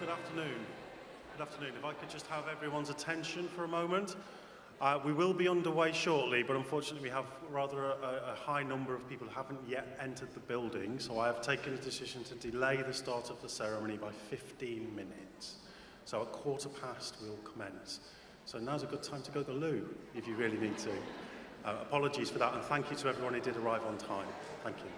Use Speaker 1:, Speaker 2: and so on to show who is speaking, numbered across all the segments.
Speaker 1: Good afternoon. Good afternoon. If I could just have everyone's attention for a moment. We will be underway shortly, but unfortunately we have rather a high number of people who haven't yet entered the building, so I have taken a decision to delay the start of the ceremony by 15 minutes. So at past we'll commence. So now's a good time to go to the loo, if you really need to. Apologies for that, and thank you to everyone who did arrive on time. Thank you.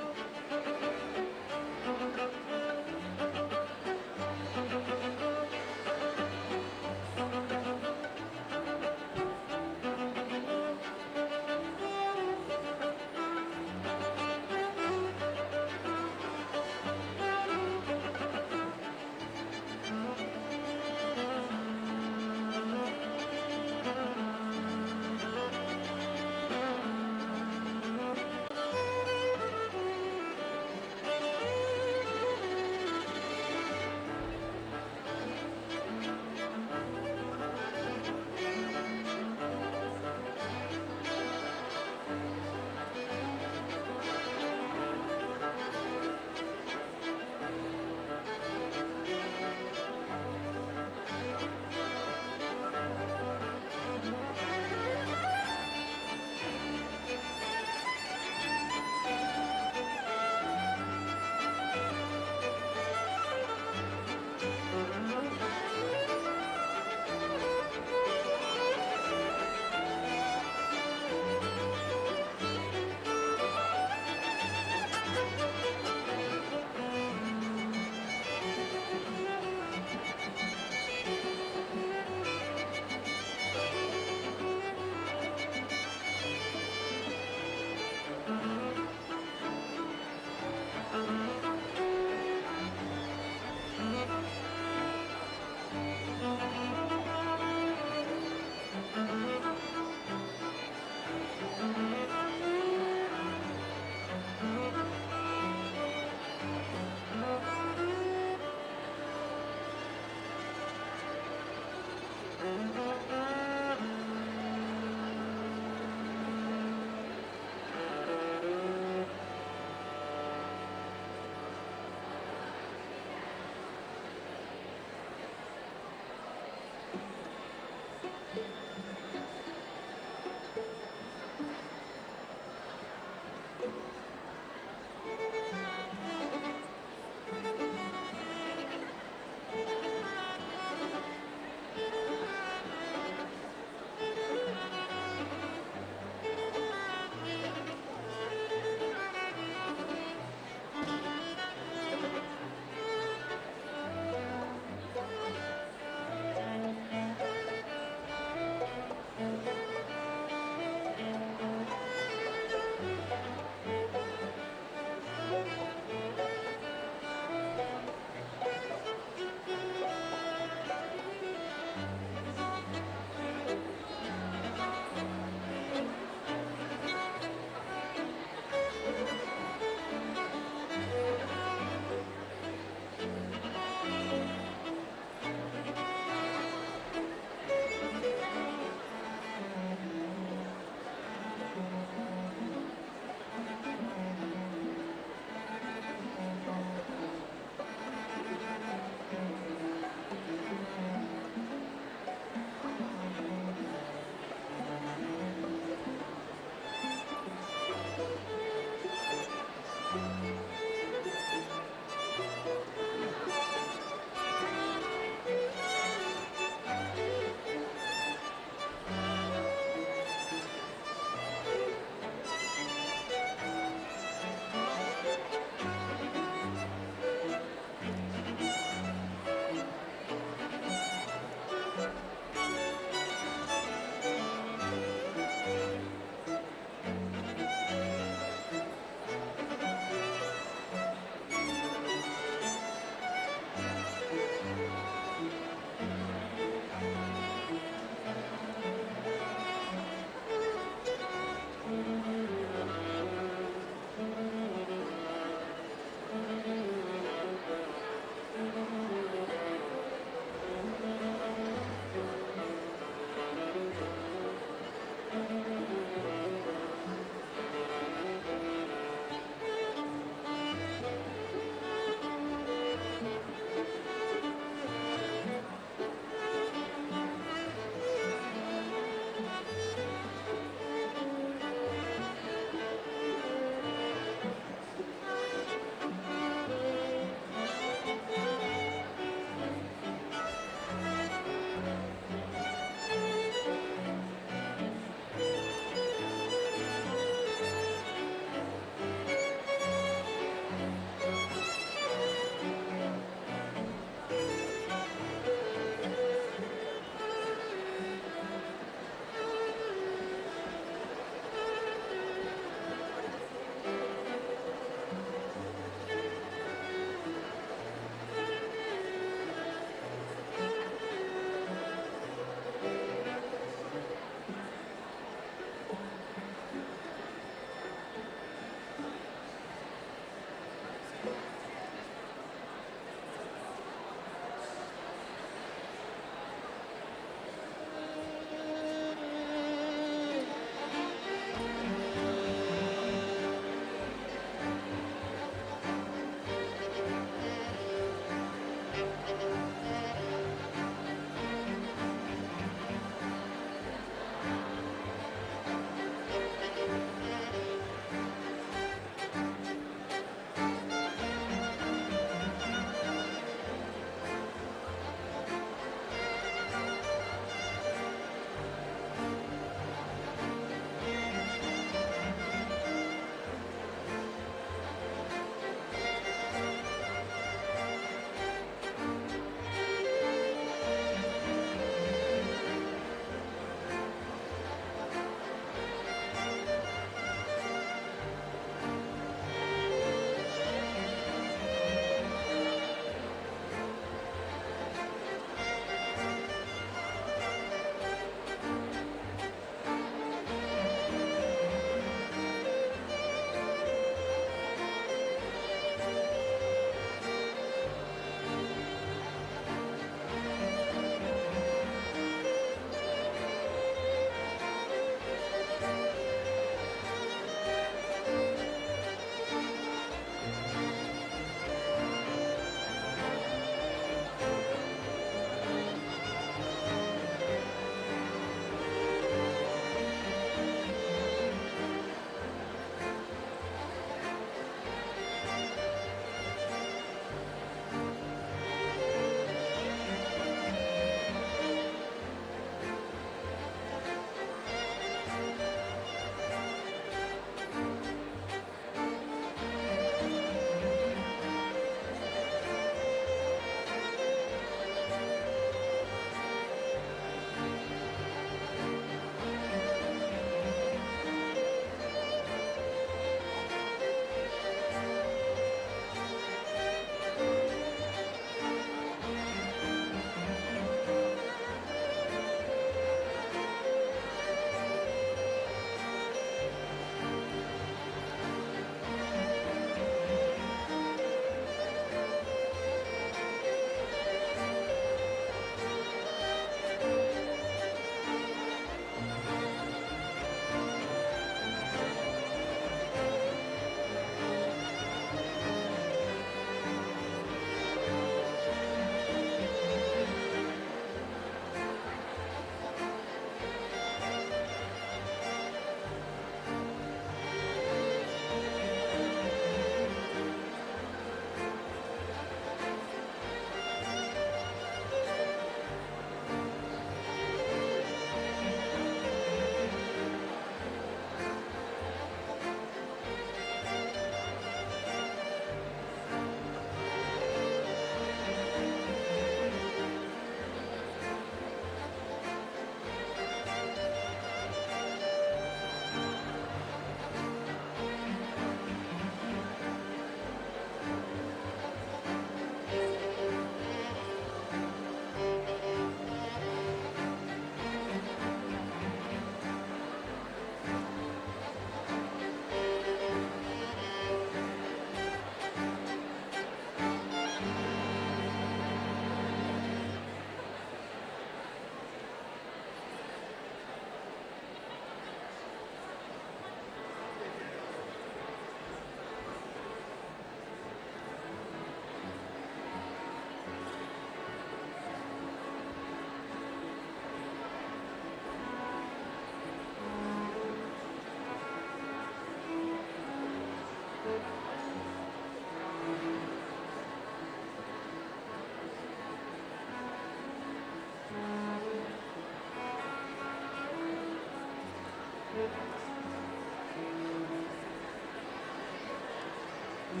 Speaker 1: Good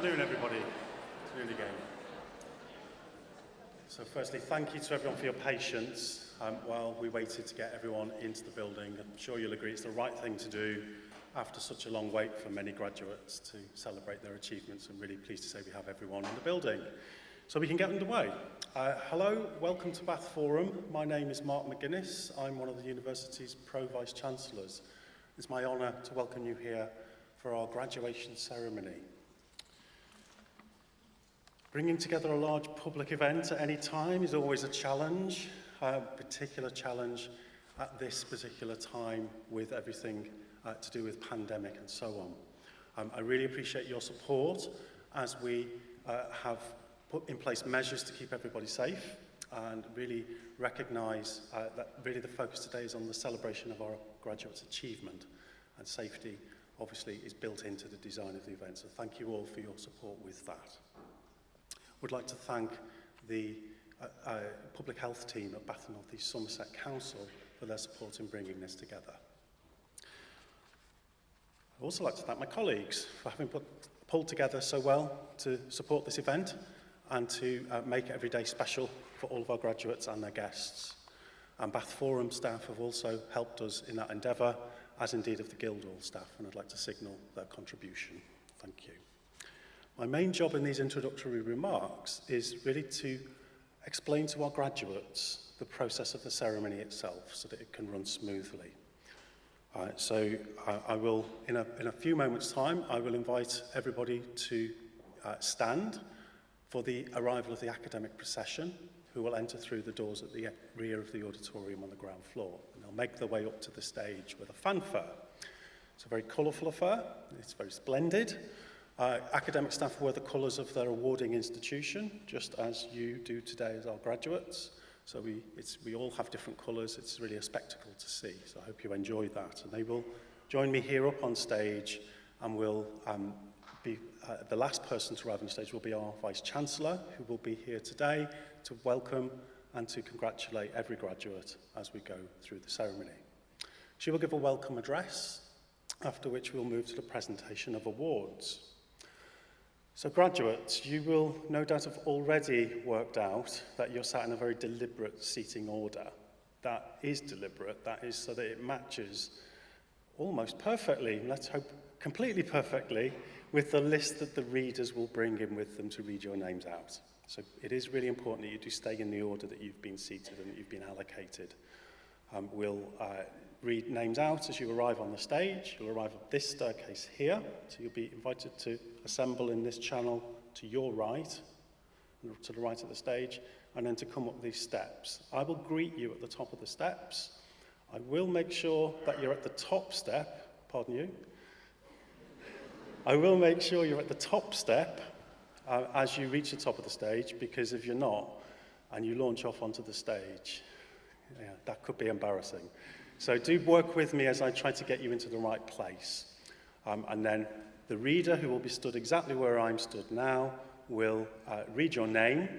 Speaker 1: afternoon, everybody. Good afternoon again. So firstly, thank you to everyone for your patience while we waited to get everyone into the building. I'm sure you'll agree it's the right thing to do after such a long wait for many graduates to celebrate their achievements. I'm really pleased to say we have everyone in the building. So we can get underway. Hello, welcome to Bath Forum. My name is Mark McGuinness. I'm one of the university's Pro-Vice Chancellors. It's my honour to welcome you here for our graduation ceremony. Bringing together a large public event at any time is always a challenge, a particular challenge at this particular time with everything to do with pandemic and so on. I really appreciate your support as we have put in place measures to keep everybody safe and really recognise that really the focus today is on the celebration of our graduates' achievement, and safety obviously is built into the design of the event. So thank you all for your support with that. Would like to thank the public health team at Bath and North East Somerset Council for their support in bringing this together. I'd also like to thank my colleagues for having pulled together so well to support this event and to make every day special for all of our graduates and their guests. And Bath Forum staff have also helped us in that endeavour, as indeed of the Guildhall staff, and I'd like to signal their contribution. Thank you. My main job in these introductory remarks is really to explain to our graduates the process of the ceremony itself so that it can run smoothly. I will, in a few moments' time, I will invite everybody to stand for the arrival of the academic procession, who will enter through the doors at the rear of the auditorium on the ground floor. And they'll make their way up to the stage with a fanfare. It's a very colourful affair, it's very splendid. Academic staff wear the colours of their awarding institution, just as you do today as our graduates. So we all have different colours. It's really a spectacle to see. So I hope you enjoy that. And they will join me here up on stage, and will be the last person to arrive on stage will be our Vice Chancellor, who will be here today to welcome and to congratulate every graduate as we go through the ceremony. She will give a welcome address, after which we'll move to the presentation of awards. So graduates, you will no doubt have already worked out that you're sat in a very deliberate seating order. That is deliberate, that is so that it matches almost perfectly, let's hope completely perfectly, with the list that the readers will bring in with them to read your names out. So it is really important that you do stay in the order that you've been seated and that you've been allocated. We'll read names out as you arrive on the stage. You'll arrive at this staircase here, so you'll be invited to assemble in this channel to your right, to the right of the stage, and then to come up these steps. I will greet you at the top of the steps. I will make sure that you're at the top step, pardon you. I will make sure you're at the top step as you reach the top of the stage, because if you're not, and you launch off onto the stage, yeah, that could be embarrassing. So do work with me as I try to get you into the right place. And then the reader, who will be stood exactly where I'm stood now, will read your name,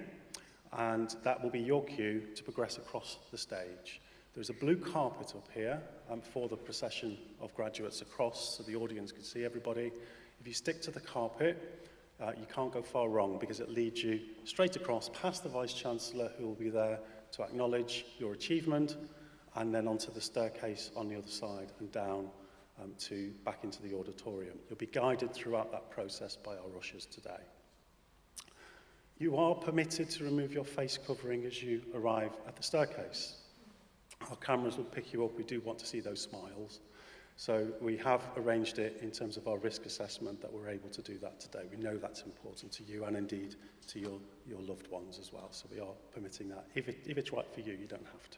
Speaker 1: and that will be your cue to progress across the stage. There's a blue carpet up here for the procession of graduates across, so the audience can see everybody. If you stick to the carpet, you can't go far wrong, because it leads you straight across past the Vice-Chancellor, who will be there to acknowledge your achievement, and then onto the staircase on the other side and down back into the auditorium. You'll be guided throughout that process by our ushers today. You are permitted to remove your face covering as you arrive at the staircase. Our cameras will pick you up. We do want to see those smiles. So we have arranged it in terms of our risk assessment that we're able to do that today. We know that's important to you and indeed to your loved ones as well. So we are permitting that. If it's right for you, you don't have to.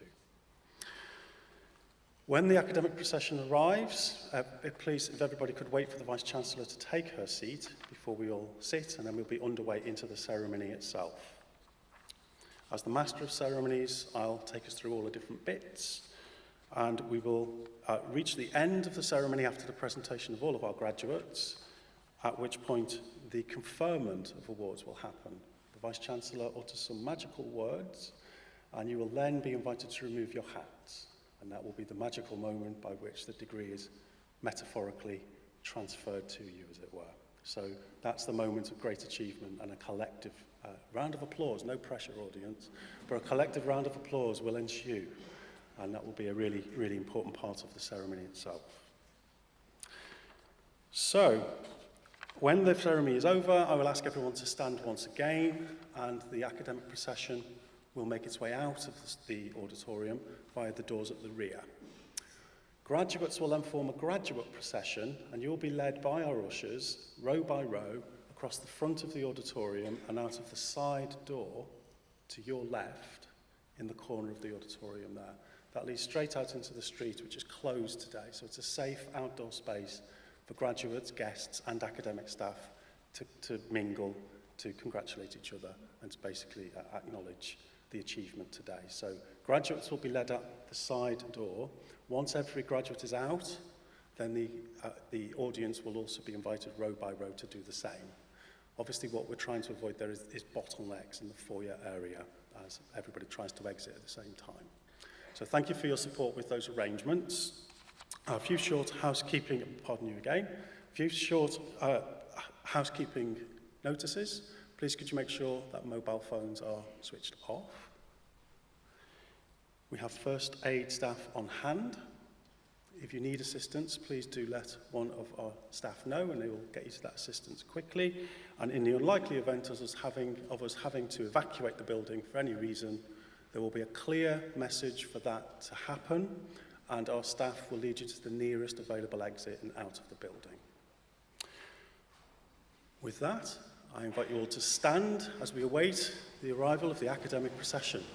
Speaker 1: When the academic procession arrives, please, if everybody could wait for the Vice-Chancellor to take her seat before we all sit, and then we'll be underway into the ceremony itself. As the Master of Ceremonies, I'll take us through all the different bits, and we will reach the end of the ceremony after the presentation of all of our graduates, at which point the conferment of awards will happen. The Vice-Chancellor utters some magical words, and you will then be invited to remove your hats. And that will be the magical moment by which the degree is metaphorically transferred to you, as it were. So that's the moment of great achievement, and a collective round of applause, no pressure, audience, but a collective round of applause will ensue. And that will be a really, really important part of the ceremony itself. So, when the ceremony is over, I will ask everyone to stand once again, and the academic procession will make its way out of the auditorium via the doors at the rear. Graduates will then form a graduate procession, and you'll be led by our ushers, row by row, across the front of the auditorium and out of the side door to your left in the corner of the auditorium there. That leads straight out into the street, which is closed today. So it's a safe outdoor space for graduates, guests, and academic staff to mingle, to congratulate each other, and to basically acknowledge the achievement today. So graduates will be led up the side door. Once every graduate is out, then the audience will also be invited row by row to do the same. Obviously, what we're trying to avoid there is bottlenecks in the foyer area as everybody tries to exit at the same time. So thank you for your support with those arrangements. A few short housekeeping, pardon you again, a few short housekeeping notices. Please could you make sure that mobile phones are switched off. We have first aid staff on hand. If you need assistance, please do let one of our staff know, and they will get you to that assistance quickly. And in the unlikely event of us having to evacuate the building for any reason, there will be a clear message for that to happen, and our staff will lead you to the nearest available exit and out of the building. With that, I invite you all to stand as we await the arrival of the academic procession.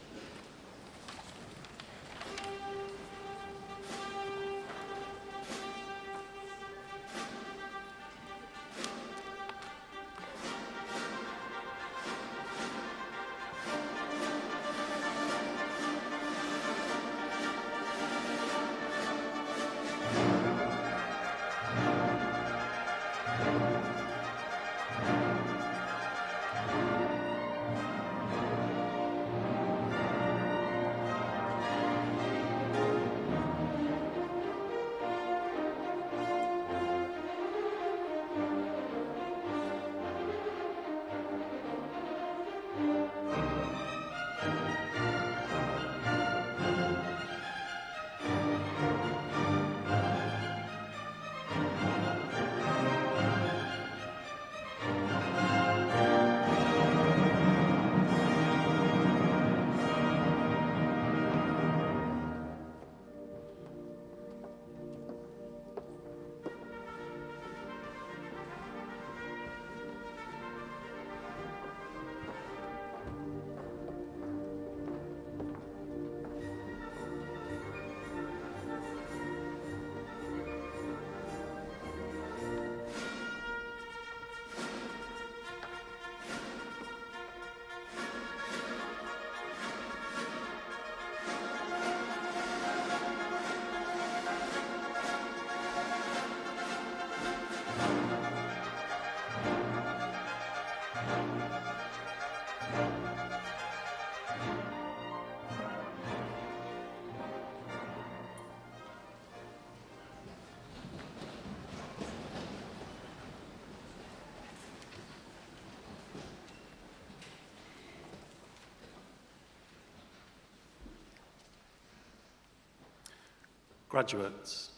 Speaker 1: Graduates,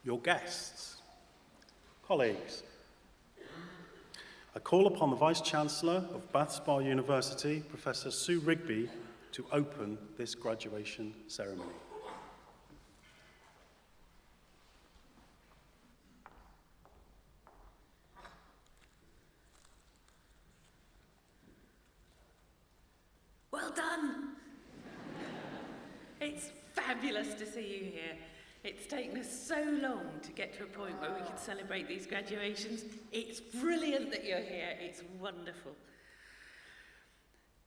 Speaker 1: your guests, colleagues, I call upon the Vice-Chancellor of Bath Spa University, Professor Sue Rigby, to open this graduation ceremony.
Speaker 2: Well done! It's fabulous to see you here. It's taken us so long to get to a point where we can celebrate these graduations. It's brilliant that you're here. It's wonderful.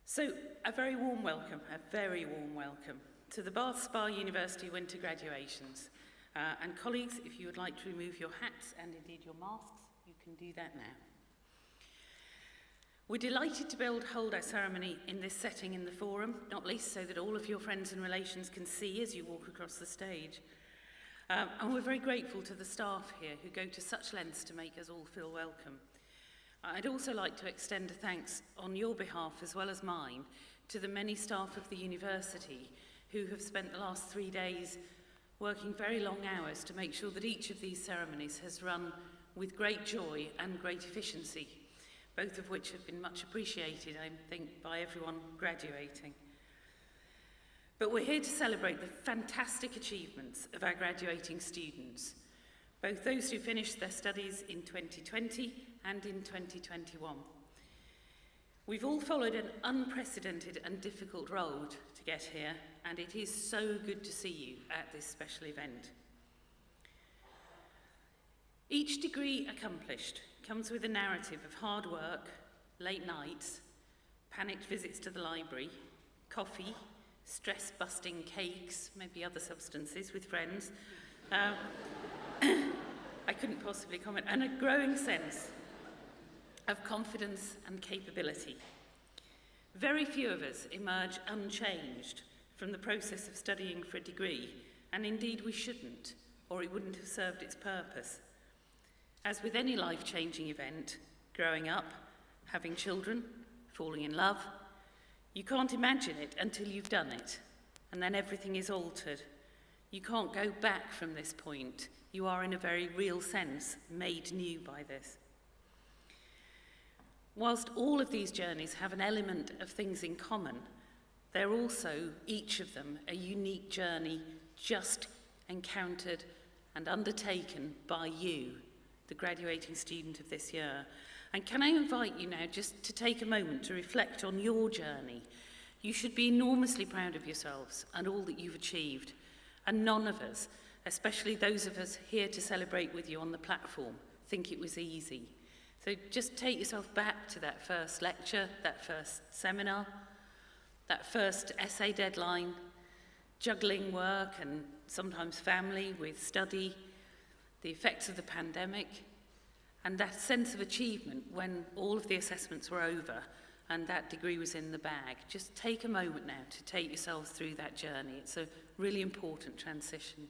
Speaker 2: So, a very warm welcome to the Bath Spa University winter graduations. And colleagues, if you would like to remove your hats and indeed your masks, you can do that now. We're delighted to be able to hold our ceremony in this setting in the forum, not least so that all of your friends and relations can see as you walk across the stage. And we're very grateful to the staff here who go to such lengths to make us all feel welcome. I'd also like to extend a thanks on your behalf as well as mine to the many staff of the university who have spent the last 3 days working very long hours to make sure that each of these ceremonies has run with great joy and great efficiency, both of which have been much appreciated, I think, by everyone graduating. But we're here to celebrate the fantastic achievements of our graduating students, both those who finished their studies in 2020 and in 2021. We've all followed an unprecedented and difficult road to get here, and it is so good to see you at this special event. Each degree accomplished comes with a narrative of hard work, late nights, panicked visits to the library, coffee, stress-busting cakes, maybe other substances with friends. I couldn't possibly comment, and a growing sense of confidence and capability. Very few of us emerge unchanged from the process of studying for a degree, and indeed we shouldn't, or it wouldn't have served its purpose. As with any life-changing event, growing up, having children, falling in love, you can't imagine it until you've done it, and then everything is altered. You can't go back from this point. You are, in a very real sense, made new by this. Whilst all of these journeys have an element of things in common, they're also, each of them, a unique journey just encountered and undertaken by you, the graduating student of this year. And can I invite you now just to take a moment to reflect on your journey? You should be enormously proud of yourselves and all that you've achieved. And none of us, especially those of us here to celebrate with you on the platform, think it was easy. So just take yourself back to that first lecture, that first seminar, that first essay deadline, juggling work and sometimes family with study, the effects of the pandemic, and that sense of achievement when all of the assessments were over and that degree was in the bag. Just take a moment now to take yourselves through that journey. It's a really important transition.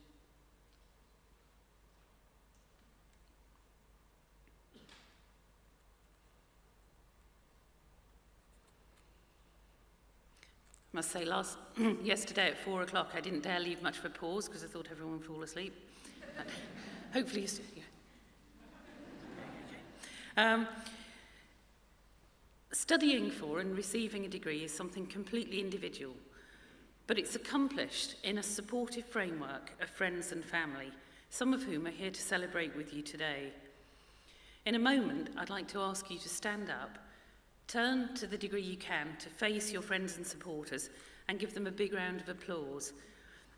Speaker 2: I must say, yesterday at 4 o'clock, I didn't dare leave much of a pause because I thought everyone would fall asleep. But hopefully, yeah. Studying for and receiving a degree is something completely individual, but it's accomplished in a supportive framework of friends and family, some of whom are here to celebrate with you today. In a moment, I'd like to ask you to stand up, turn to the degree you can to face your friends and supporters and give them a big round of applause.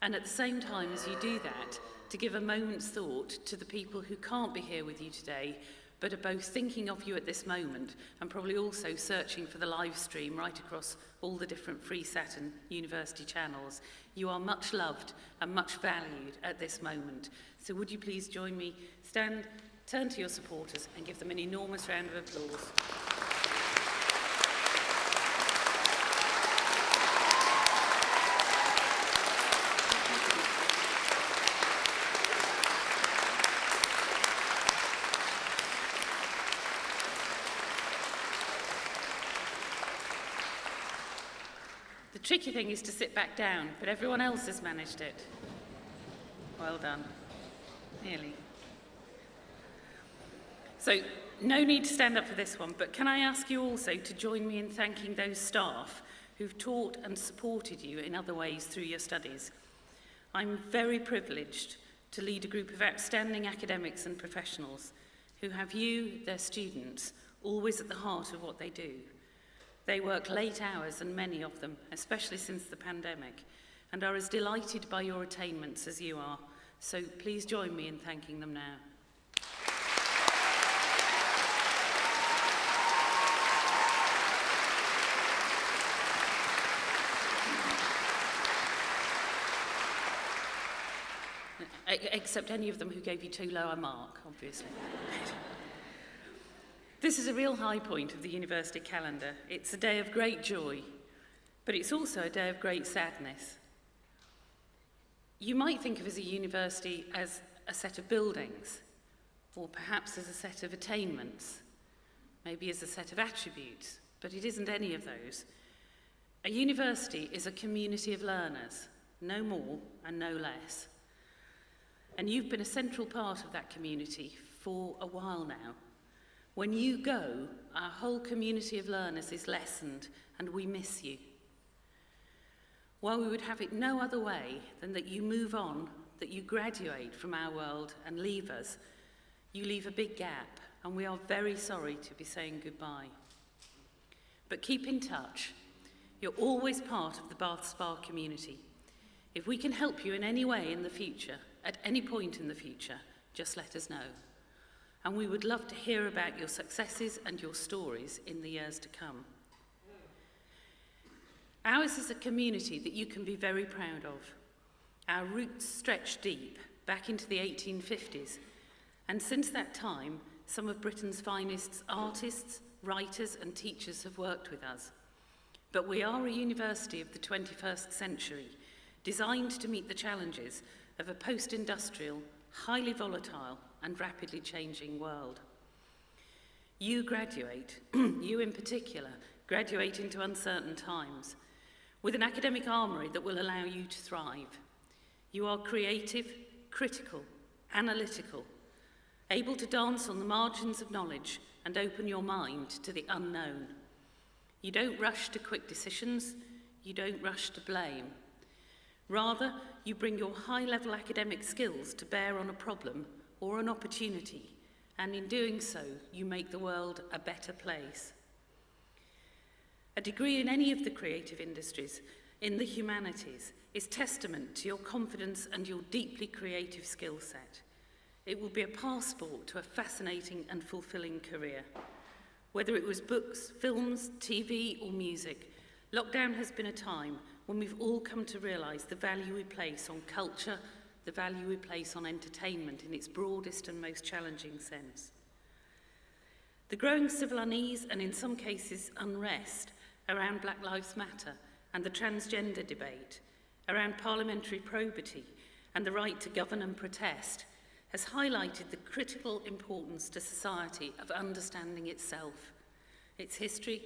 Speaker 2: And at the same time as you do that, to give a moment's thought to the people who can't be here with you today, but are both thinking of you at this moment and probably also searching for the live stream right across all the different free Saturn University channels. You are much loved and much valued at this moment. So would you please join me, stand, turn to your supporters and give them an enormous round of applause. The tricky thing is to sit back down, but everyone else has managed it. Well done. Nearly. So No need to stand up for this one, but can I ask you also to join me in thanking those staff who've taught and supported you in other ways through your studies. I'm very privileged to lead a group of outstanding academics and professionals who have you, their students, always at the heart of what they do. They work late hours, and many of them, especially since the pandemic, and are as delighted by your attainments as you are. So please join me in thanking them now. Except any of them who gave you too low a mark, obviously. This is a real high point of the university calendar. It's a day of great joy, but it's also a day of great sadness. You might think of as a university as a set of buildings, or perhaps as a set of attainments, maybe as a set of attributes, but it isn't any of those. A university is a community of learners, no more and no less. And you've been a central part of that community for a while now. When you go, our whole community of learners is lessened, and we miss you. While we would have it no other way than that you move on, that you graduate from our world and leave us, you leave a big gap, and we are very sorry to be saying goodbye. But keep in touch. You're always part of the Bath Spa community. If we can help you in any way in the future, at any point in the future, just let us know. And we would love to hear about your successes and your stories in the years to come. Ours is a community that you can be very proud of. Our roots stretch deep, back into the 1850s, and since that time, some of Britain's finest artists, writers and teachers have worked with us. But we are a university of the 21st century, designed to meet the challenges of a post-industrial, highly volatile and rapidly changing world. You graduate, you in particular, graduate into uncertain times, with an academic armoury that will allow you to thrive. You are creative, critical, analytical, able to dance on the margins of knowledge and open your mind to the unknown. You don't rush to quick decisions, you don't rush to blame. Rather, you bring your high-level academic skills to bear on a problem or an opportunity, and in doing so, you make the world a better place. A degree in any of the creative industries, in the humanities, is testament to your confidence and your deeply creative skill set. It will be a passport to a fascinating and fulfilling career. Whether it was books, films, TV or music, lockdown has been a time when we've all come to realise the value we place on culture, the value we place on entertainment in its broadest and most challenging sense. The growing civil unease and in some cases unrest around Black Lives Matter and the transgender debate, around parliamentary probity and the right to govern and protest, has highlighted the critical importance to society of understanding itself, its history,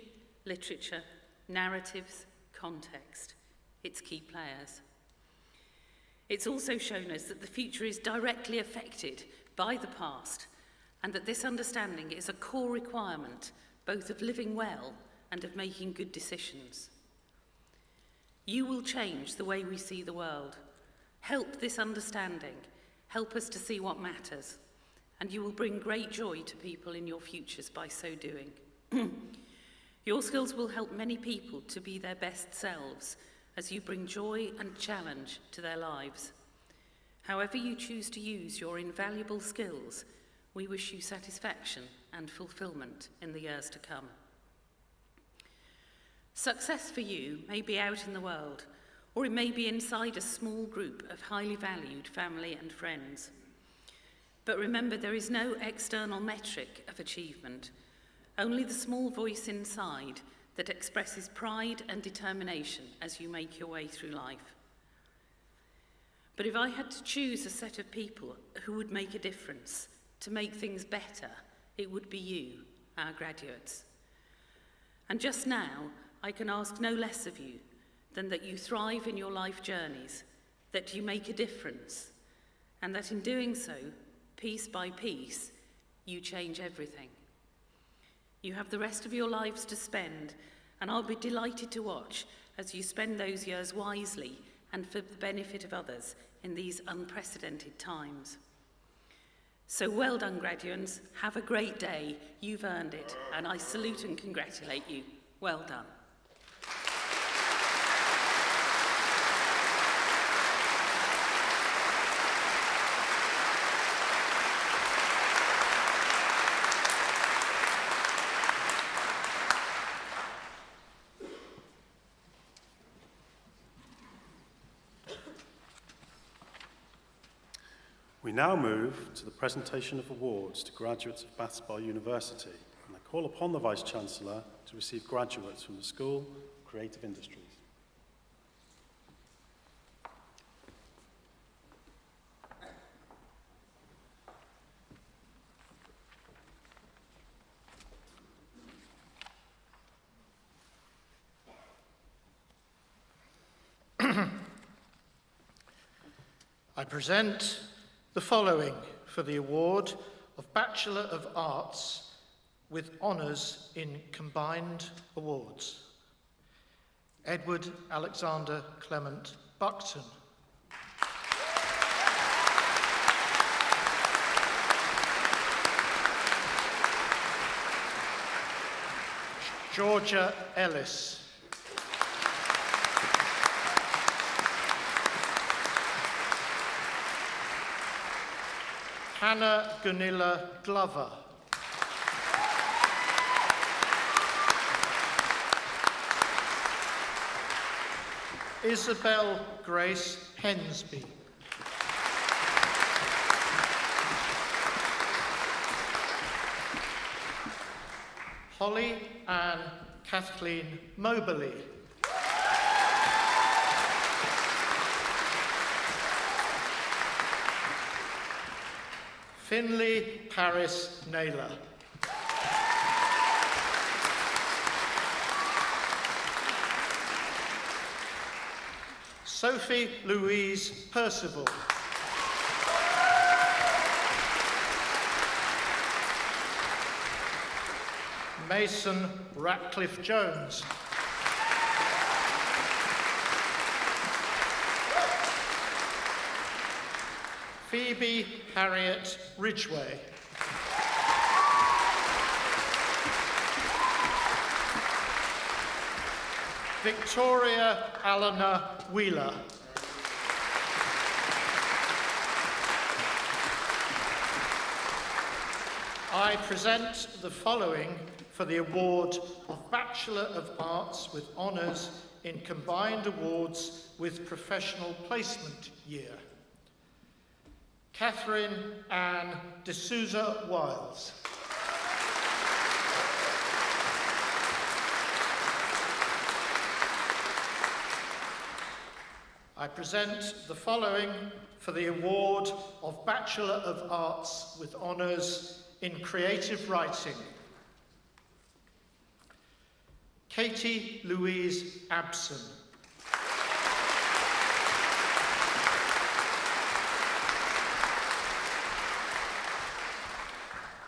Speaker 2: literature, narratives, context, its key players. It's also shown us that the future is directly affected by the past, and that this understanding is a core requirement both of living well and of making good decisions. You will change the way we see the world. Help this understanding, help us to see what matters, and you will bring great joy to people in your futures by so doing. Your skills will help many people to be their best selves as you bring joy and challenge to their lives. However you choose to use your invaluable skills, we wish you satisfaction and fulfilment in the years to come. Success for you may be out in the world, or it may be inside a small group of highly valued family and friends. But remember, there is no external metric of achievement, only the small voice inside that expresses pride and determination as you make your way through life. But if I had to choose a set of people who would make a difference, to make things better, it would be you, our graduates. And just now, I can ask no less of you than that you thrive in your life journeys, that you make a difference, and that in doing so, piece by piece, you change everything. You have the rest of your lives to spend, and I'll be delighted to watch as you spend those years wisely and for the benefit of others in these unprecedented times. So well done, graduates. Have a great day. You've earned it, and I salute and congratulate you. Well done.
Speaker 1: We now move to the presentation of awards to graduates of Bath Spa University, and I call upon the Vice-Chancellor to receive graduates from the School of Creative Industries.
Speaker 3: I present the following for the award of Bachelor of Arts with honours in combined awards. Edward Alexander Clement Buckton. Georgia Ellis. Hannah Gunilla Glover. Isabel Grace Hensby. Holly Ann Kathleen Moberly. Finley Paris Naylor. Sophie Louise Percival. Mason Ratcliffe Jones. Phoebe Harriet Ridgway. Victoria Eleanor Wheeler. I present the following for the award of Bachelor of Arts with honours in combined awards with Professional Placement Year. Catherine Ann D'Souza Wiles. I present the following for the award of Bachelor of Arts with honours in Creative Writing. Katie Louise Abson.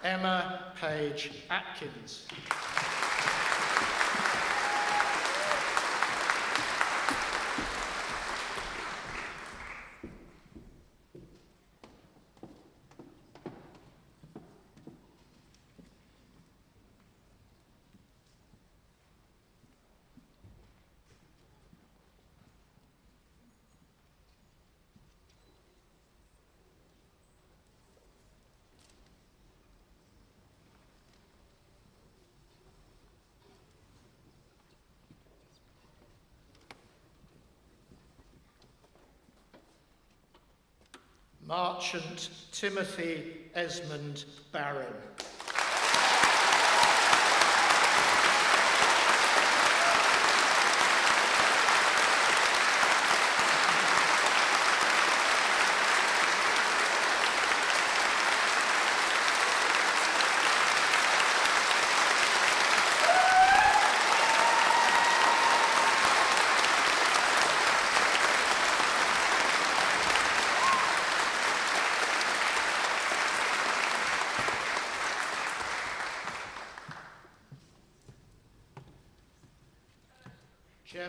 Speaker 3: Emma Page Atkins. Marchant Timothy Esmond Barron.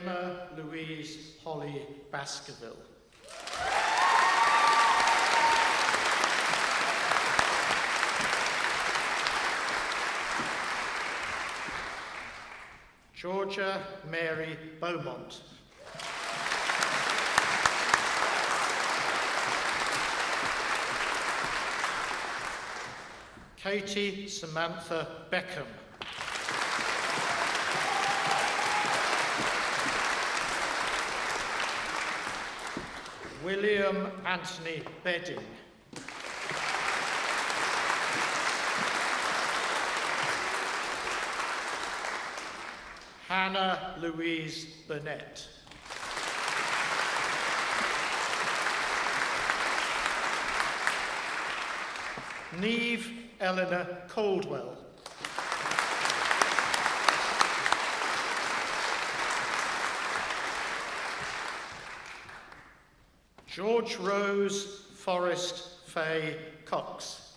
Speaker 3: Gemma Louise Holly Baskerville. Georgia Mary Beaumont. Katie Samantha Beckham. William Anthony Bedding. Hannah Louise Burnett. Neve Eleanor Caldwell. George Rose Forrest Fay Cox.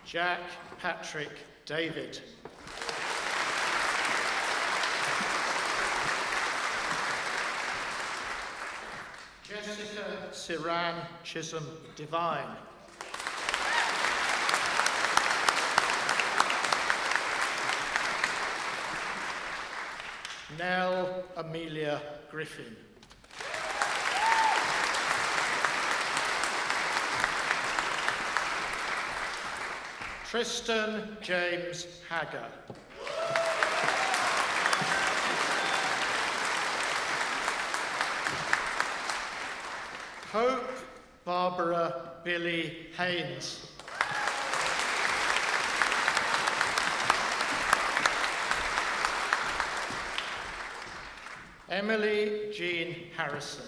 Speaker 3: Jack Patrick David. Jessica Siran Chisholm Divine. Nell Amelia Griffin. Tristan James Hagger. Hope Barbara Billy Haynes. Emily Jean Harrison.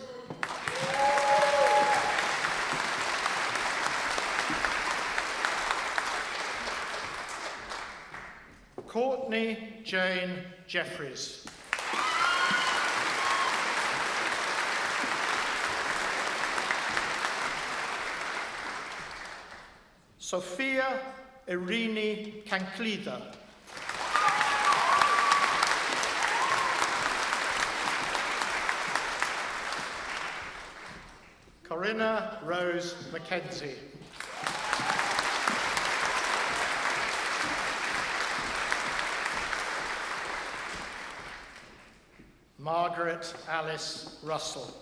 Speaker 3: Courtney Jane Jeffries. Sophia Irini Canclida. Corinna Rose Mackenzie. Margaret Alice Russell.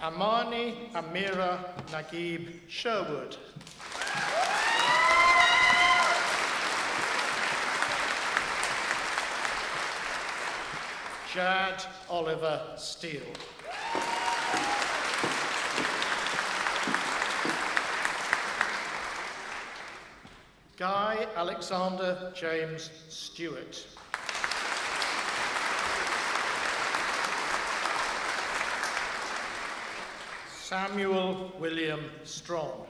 Speaker 3: Amani Amira Naguib Sherwood. Jad Oliver Steele. Guy Alexander James Stewart. Samuel William Strong.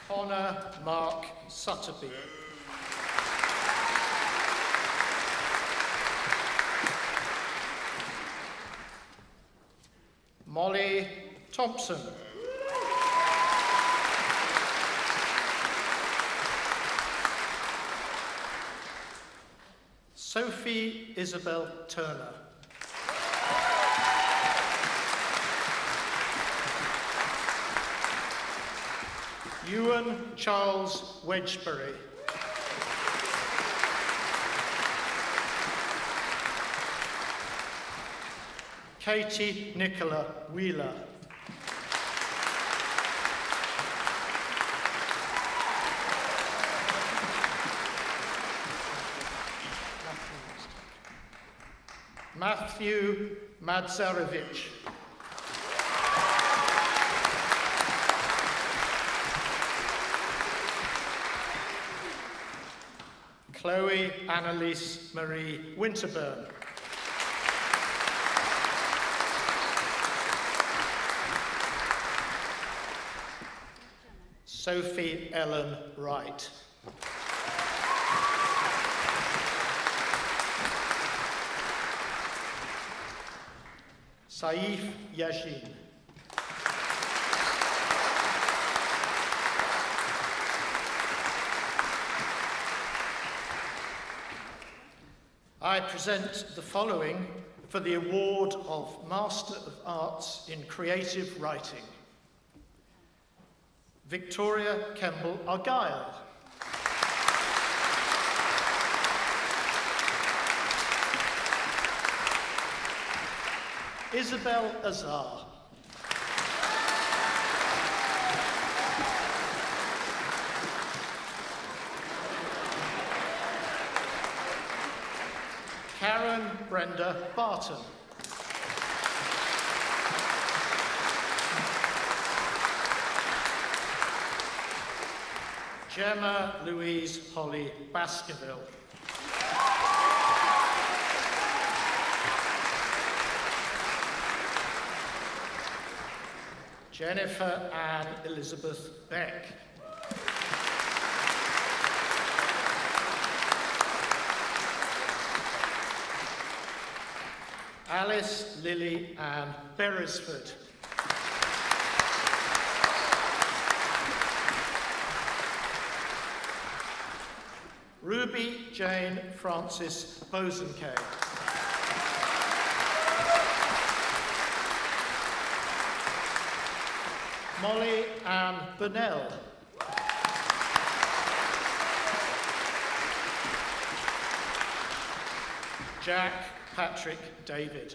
Speaker 3: Connor Mark Sutterby. Molly Thompson. Sophie Isabel Turner. Ewan Charles Wedgbury. Katie Nicola Wheeler. Matthew Madzarevich. Chloe Annalise Marie Winterburn. Sophie Ellen Wright. Saif Yashin. I present the following for the award of Master of Arts in Creative Writing. Victoria Kemble Argyle. Isabel Azar. Karen Brenda Barton. Gemma Louise Holly Baskerville. Jennifer Ann Elizabeth Beck. Alice Lily Ann Beresford. Ruby Jane Frances Bosenkay. Molly Ann Burnell. Jack Patrick David.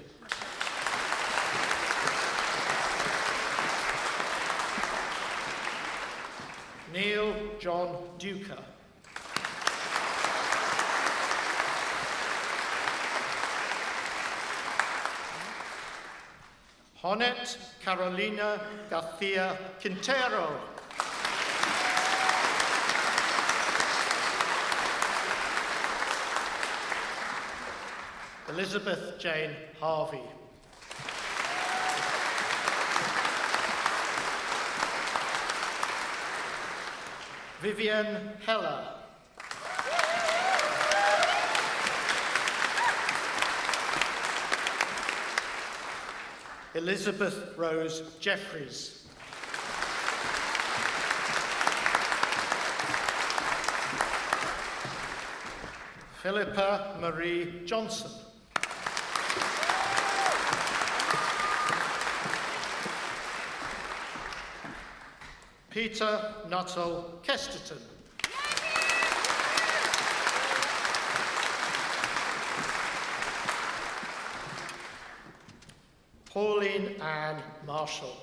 Speaker 3: Neil John Duker. Honette Carolina Garcia Quintero. Elizabeth Jane Harvey. Vivian Heller. Elizabeth Rose Jeffries. Philippa Marie Johnson. Peter Nuttall Kesterton. Pauline Ann Marshall.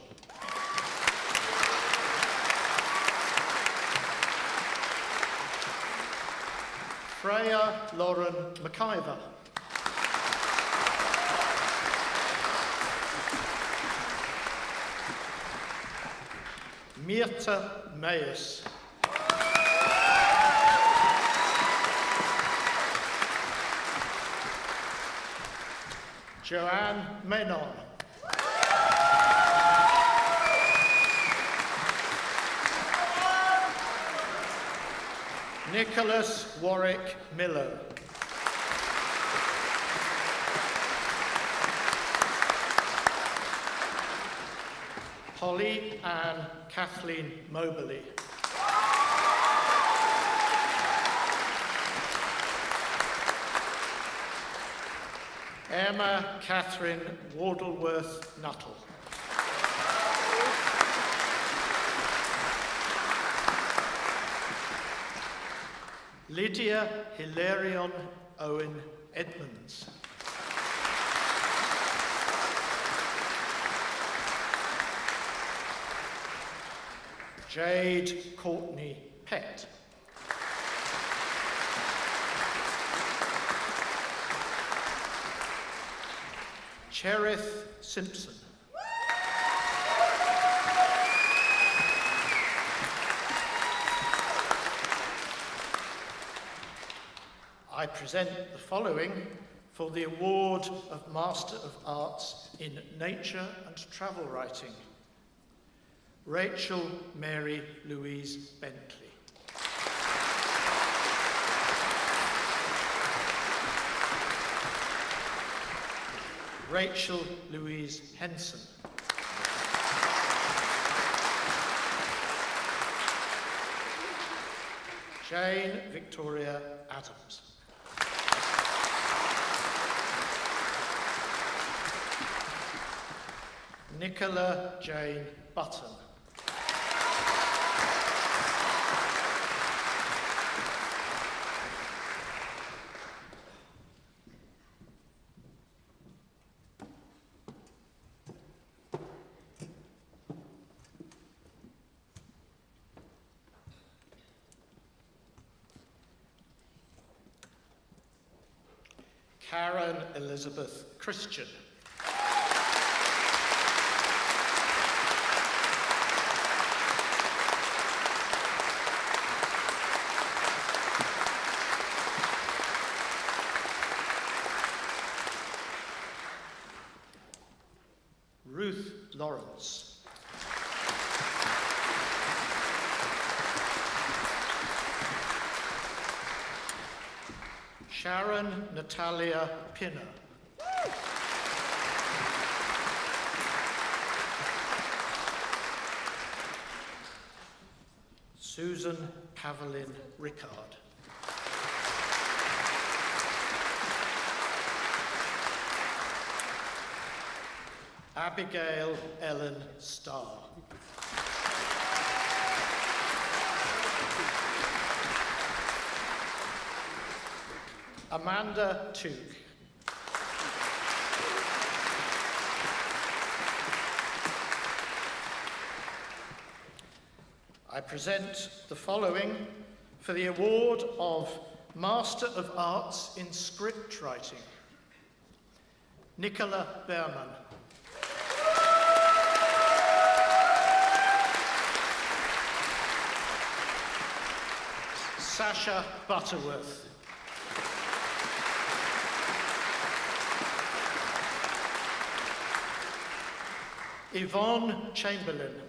Speaker 3: Freya Lauren McIver. Mirta Mayes. Joanne Menon. Nicholas Warwick Miller. Holly Ann Kathleen Moberly. Emma Catherine Wardleworth Nuttall. Lydia Hilarion Owen Edmonds. Jade Courtney Pett. Cherith Simpson. I present the following for the award of Master of Arts in Nature and Travel Writing. Rachel Mary Louise Bentley. Rachel Louise Henson. Jane Victoria Adams. Nicola Jane Button. Karen Elizabeth Christian. Ruth Lawrence. Sharon Natalia Pinner. Susan Pavelin Rickard. Abigail Ellen Starr. Amanda Took. I present the following for the award of Master of Arts in Script Writing. Nicola Behrman. Sasha Butterworth. Yvonne Chamberlain.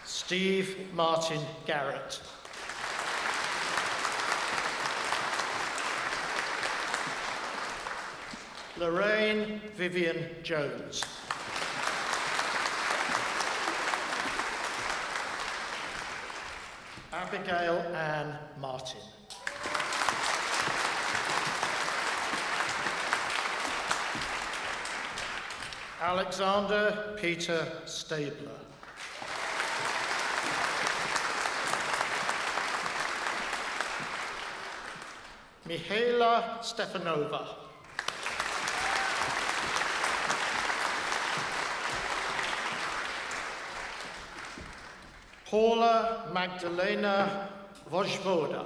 Speaker 3: Steve Martin Garrett. Lorraine Vivian Jones. Abigail Ann Martin. Alexander Peter Stabler. Mihaela Stefanova. Paula Magdalena Vojvoda.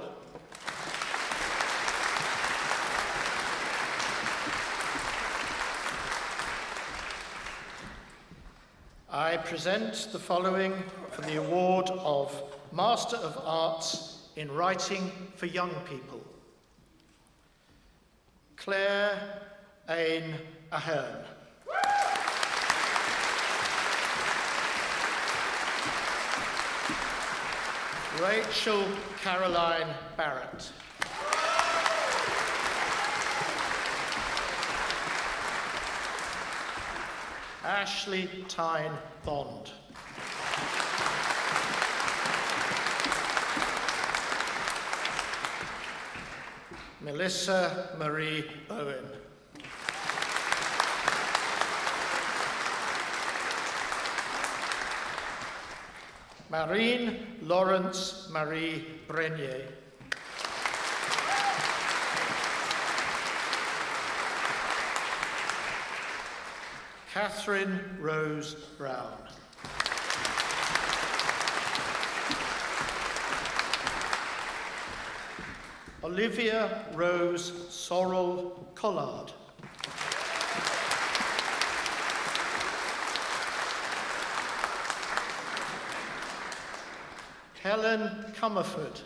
Speaker 3: I present the following for the award of Master of Arts in Writing for Young People. Claire Ain Ahern. Rachel Caroline Barrett. Ashley Tyne Bond. Melissa Marie Owen. Marine Lawrence Marie Brenier. Catherine Rose Brown. Olivia Rose Sorrell Collard. Helen Comerford.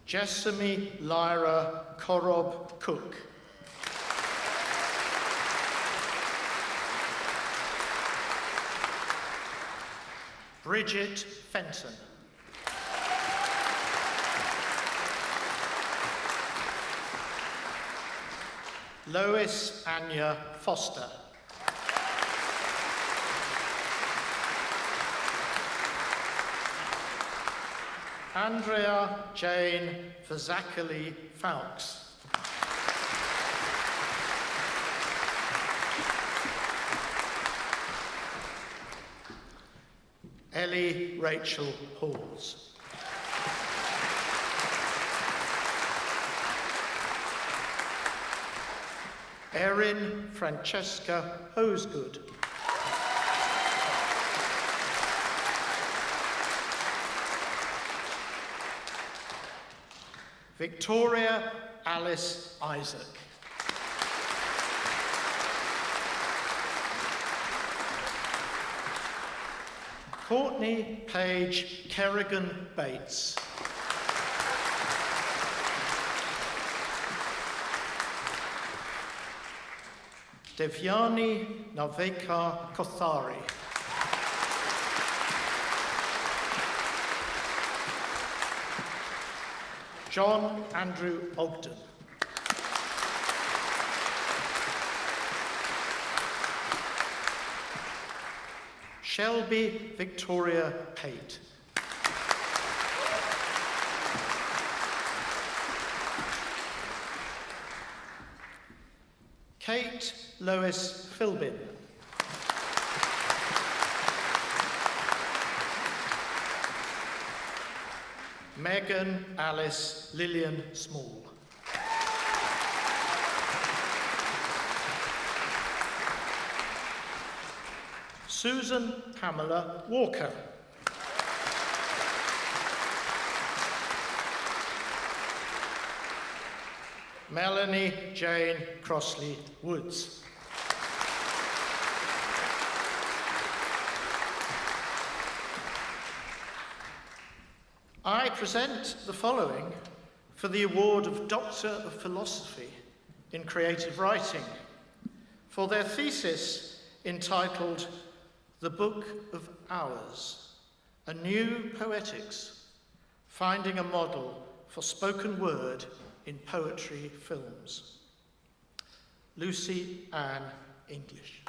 Speaker 3: Jessamy Lyra Korob Cook. Bridget Fenton. Lois Anya Foster. Andrea Jane Verzakali Fowkes. Ellie Rachel Halls. Erin Francesca Hosegood. Victoria Alice Isaac. Courtney Paige Kerrigan Bates. Devyani Naveka Kothari. John Andrew Ogden. Shelby Victoria Pate. Kate Lois Philbin. Megan Alice Lillian Small. Susan Pamela Walker. Melanie Jane Crossley Woods. I present the following for the award of Doctor of Philosophy in Creative Writing for their thesis entitled The Book of Hours, A New Poetics, Finding a Model for Spoken Word in Poetry Films. Lucy Ann English.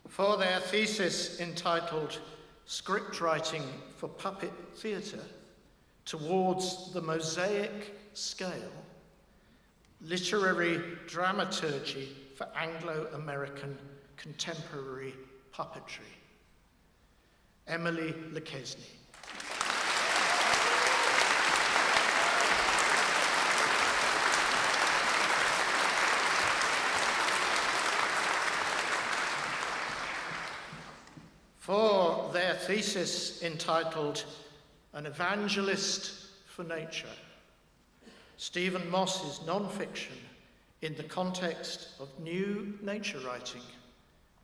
Speaker 3: For their thesis entitled Script Writing for Puppet Theatre Towards the Mosaic Scale, Literary Dramaturgy for Anglo-American Contemporary Puppetry. Emily Lekesny. For their thesis entitled An Evangelist for Nature, Stephen Moss's non-fiction in the context of new nature writing,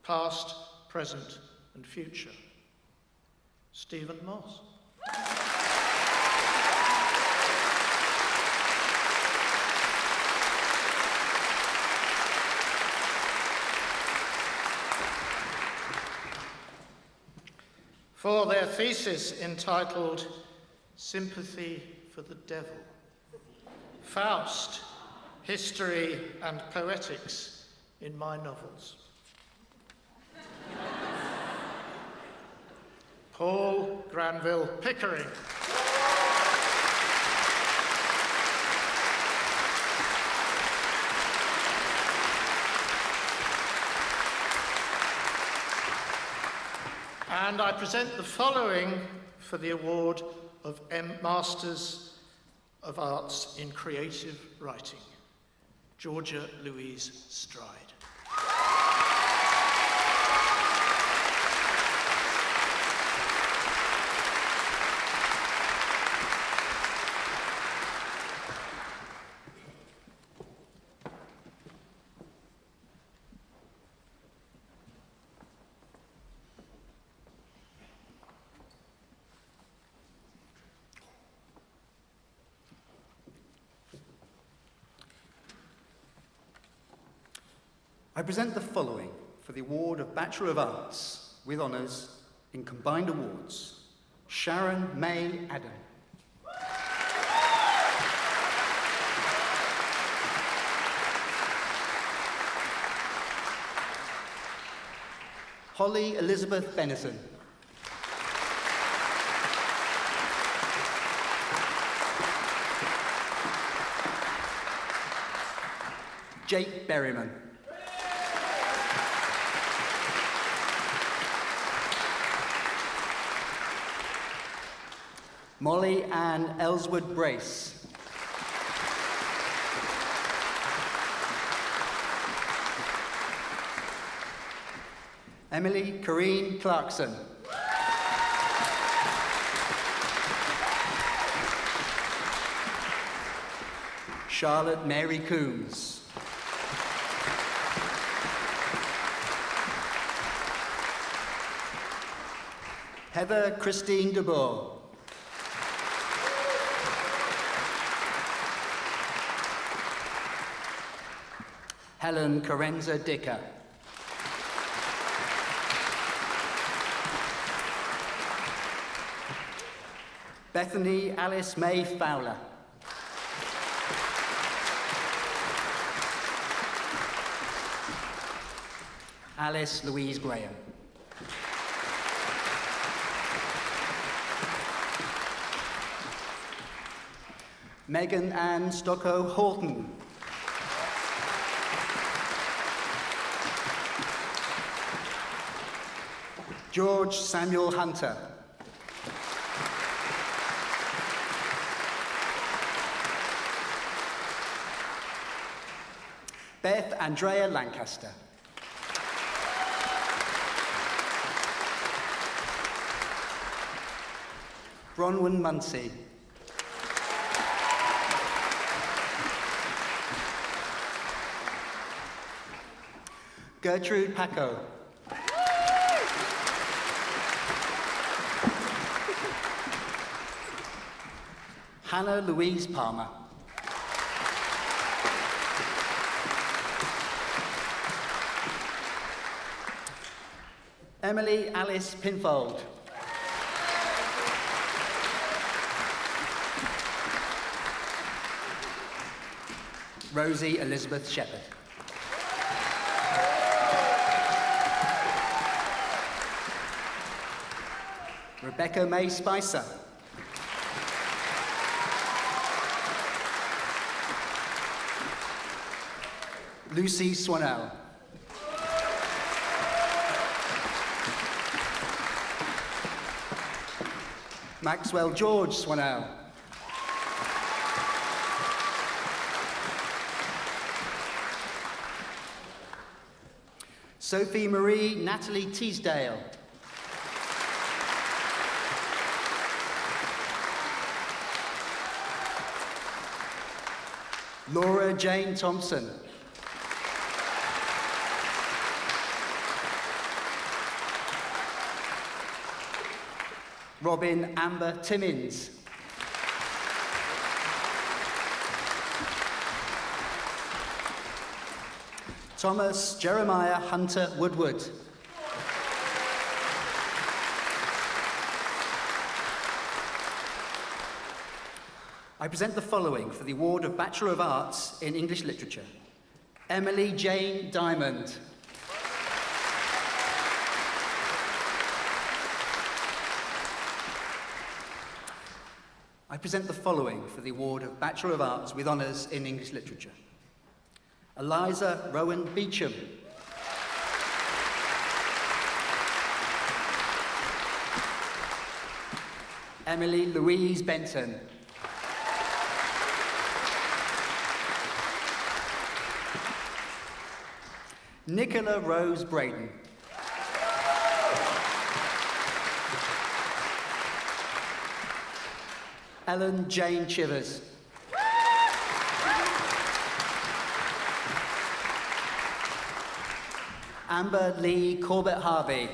Speaker 3: past, present, and future. Stephen Moss. For their thesis entitled Sympathy for the Devil, Faust, History and Poetics in My Novels. Paul Granville Pickering. And I present the following for the award of Masters of Arts in Creative Writing. Georgia Louise Stride.
Speaker 4: I present the following for the award of Bachelor of Arts with honours in combined awards. Sharon May Adam. Holly Elizabeth Benison. Jake Berryman. Molly Ann Ellswood Brace. Emily Corrine Clarkson. Charlotte Mary Coombs. Heather Christine DeBoer. Helen Carenza Dicker. Bethany Alice May Fowler. Alice Louise Graham. Megan Ann Stocko Horton. George Samuel Hunter. Beth Andrea Lancaster. Bronwyn Munsey. Gertrude Paco. Hannah Louise Palmer. Emily Alice Pinfold. Rosie Elizabeth Shepherd. Rebecca May Spicer. Lucy Swanell. Maxwell George Swanell. Sophie Marie Natalie Teasdale. Laura Jane Thompson. Robin Amber Timmins. Thomas Jeremiah Hunter Woodward. I present the following for the award of Bachelor of Arts in English Literature. Emily Jane Diamond. I present the following for the award of Bachelor of Arts with honours in English Literature. Eliza Rowan Beecham. Emily Louise Benton. Nicola Rose Braden. Ellen Jane Chivers. Amber Lee Corbett Harvey.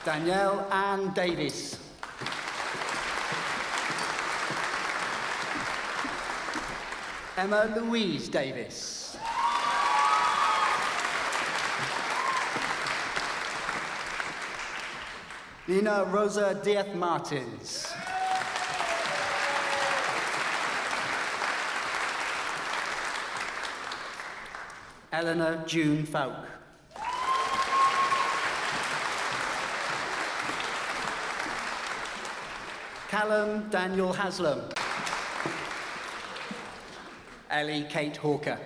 Speaker 4: Danielle Ann Davis. Emma Louise Davis. Nina Rosa Diaz Martins. Eleanor June Falk. Callum Daniel Haslam. Ellie Kate Hawker.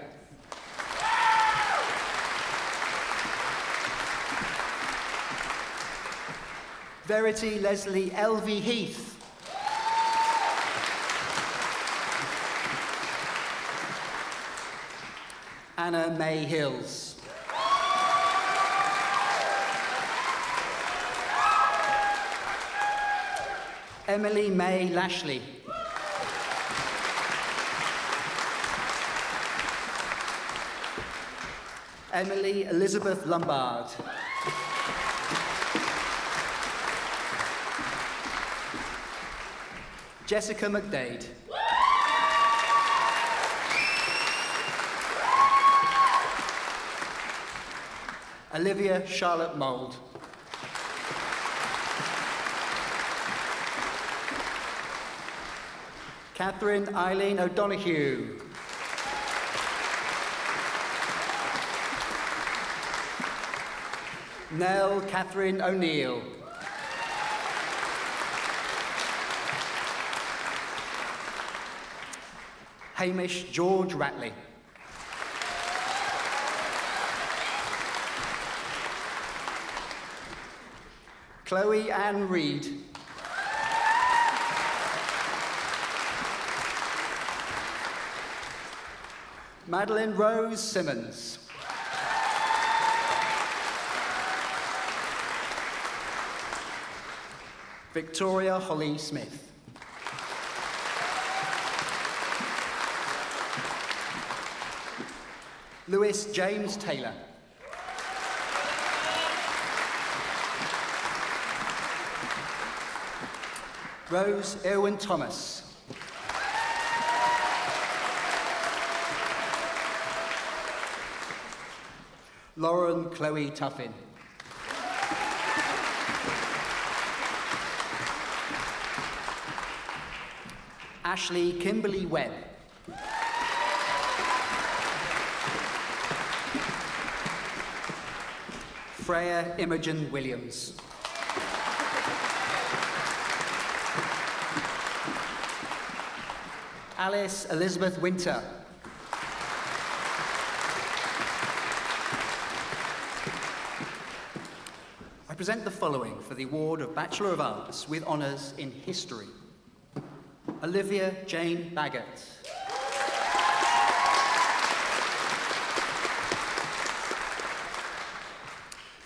Speaker 4: Verity Leslie Elvie Heath. Anna May Hills. Emily May Lashley. Emily Elizabeth Lombard. Jessica McDade. Olivia Charlotte Mould. Catherine Eileen O'Donoghue. Nell Catherine O'Neill. Hamish George Ratley. Chloe Ann Reed. Madeline Rose Simmons. Victoria Holly Smith. Lewis James Taylor. Rose Irwin Thomas. Lauren Chloe Tuffin. Ashley Kimberly Webb. Freya Imogen Williams. Alice Elizabeth Winter. I present the following for the award of Bachelor of Arts with honours in History. Olivia Jane Baggett.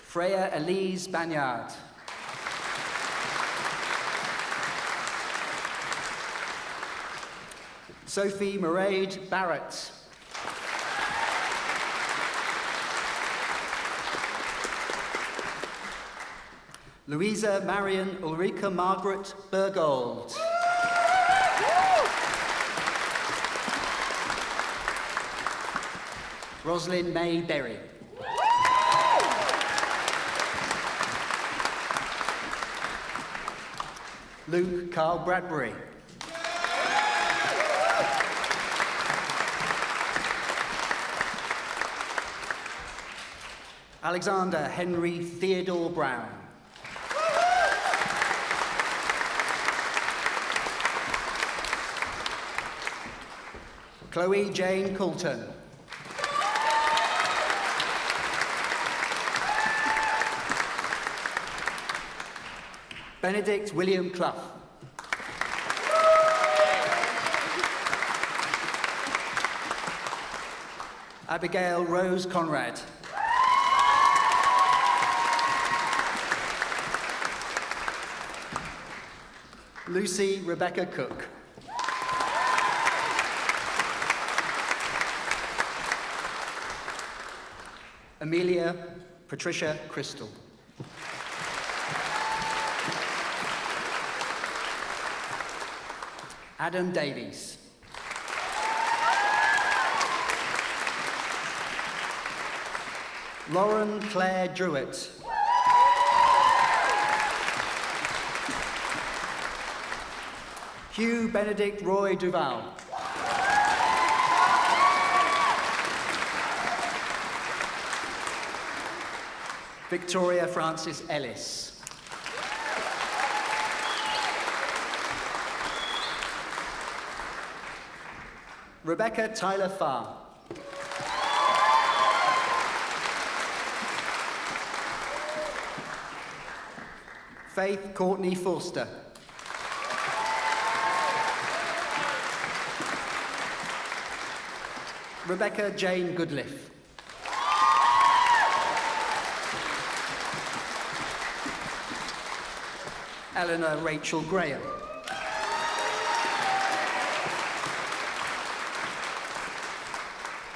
Speaker 4: Freya Elise Banyard. Sophie Mairead Barrett. Louisa Marion Ulrika Margaret Bergold. Rosalind May Berry. Luke Carl Bradbury. Alexander Henry Theodore Brown. Chloe Jane Coulton. Benedict William Clough. Abigail Rose Conrad. Lucy Rebecca Cook. Amelia Patricia Crystal. Adam Davies. Lauren Claire Druitt. Hugh Benedict Roy Duval. Victoria Francis Ellis. Rebecca Tyler Farr. Faith Courtney Forster. Rebecca Jane Goodliff. Eleanor Rachel Graham.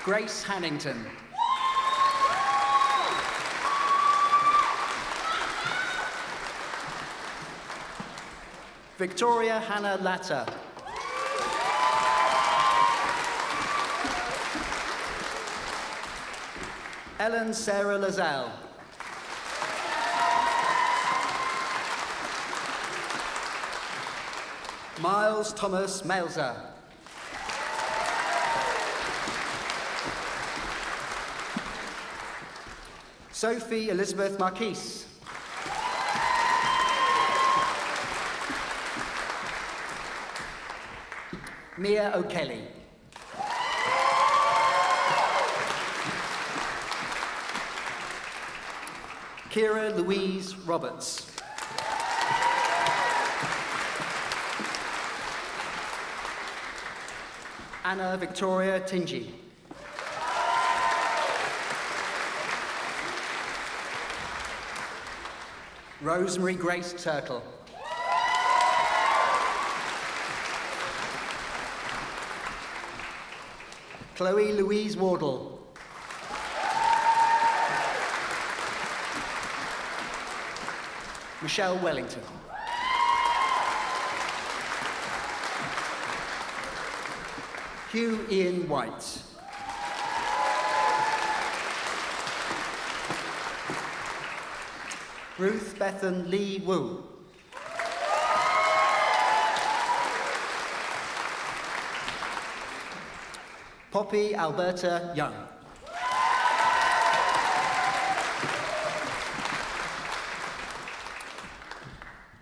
Speaker 4: Grace Hannington. Victoria Hannah Latta. Ellen Sarah Lazelle. Miles Thomas Melzer. Sophie Elizabeth Marquise. Mia O'Kelly. Kira Louise Roberts. Anna Victoria Tingy. Rosemary Grace Turtle. Chloe Louise Wardle. Michelle Wellington. Hugh Ian White. Ruth Bethan Lee Wu. Poppy Alberta Young.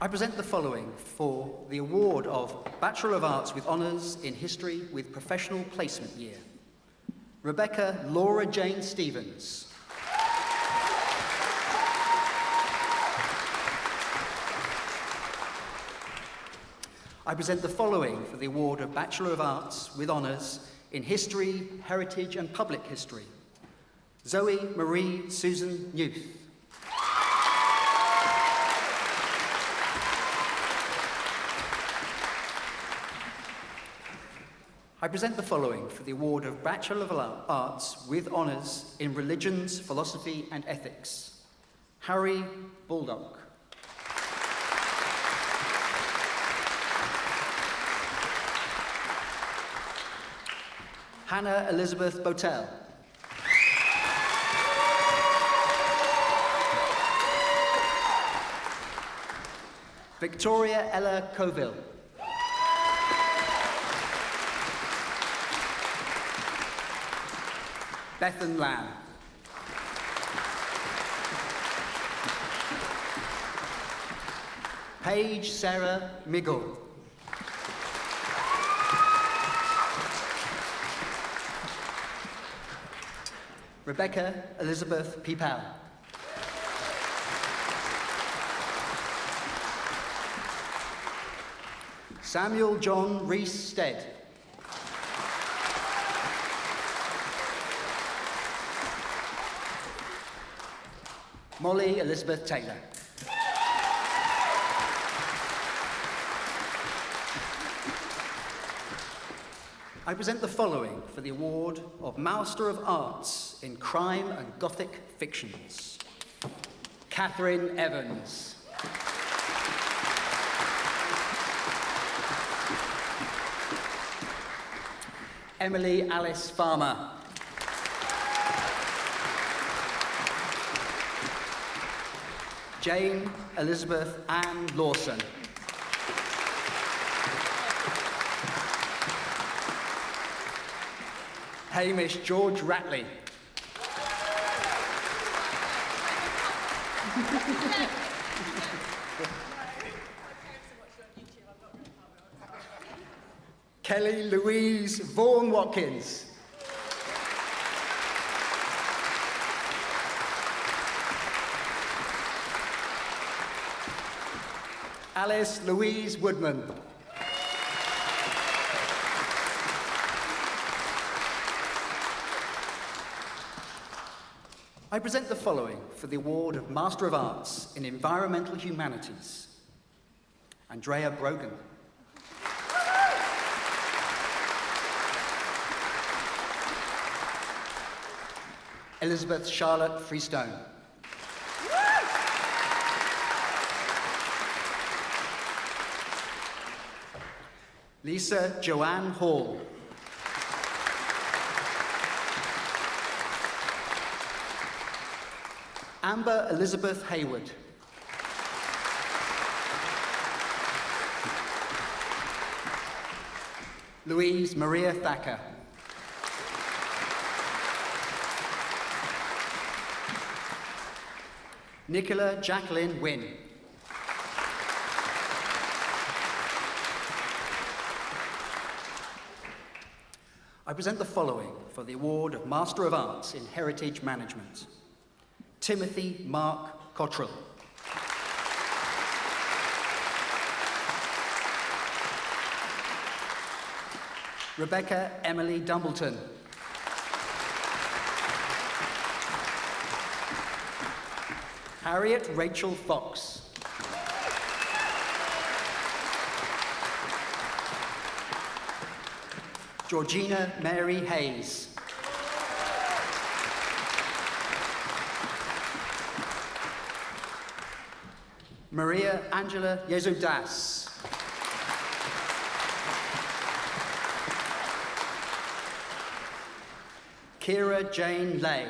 Speaker 4: I present the following for the award of Bachelor of Arts with Honours in History with Professional Placement Year. Rebecca Laura Jane Stevens. I present the following for the award of Bachelor of Arts with Honours in History, Heritage and Public History. Zoe Marie Susan Youth. I present the following for the award of Bachelor of Arts with Honours in Religions, Philosophy and Ethics. Harry Baldock. Hannah Elizabeth Botel. Victoria Ella Coville. Bethan Lamb. Paige Sarah Miggle. Rebecca Elizabeth Pipal. Samuel John Rees Stead. Molly Elizabeth Taylor. I present the following for the award of Master of Arts in Crime and Gothic Fictions. Catherine Evans. Emily Alice Farmer. Jane Elizabeth Ann Lawson. Hamish George Ratley. Kelly Louise Vaughan Watkins. Alice Louise Woodman. I present the following for the award of Master of Arts in Environmental Humanities. Andrea Brogan. Elizabeth Charlotte Freestone. Lisa Joanne Hall. Amber Elizabeth Hayward. Louise Maria Thacker. Nicola Jacqueline Wynne. I present the following for the award of Master of Arts in Heritage Management. Timothy Mark Cottrell. Rebecca Emily Dumbleton. Harriet Rachel Fox. Georgina Mary Hayes. Maria Angela Yesudas. Kira Jane Lay.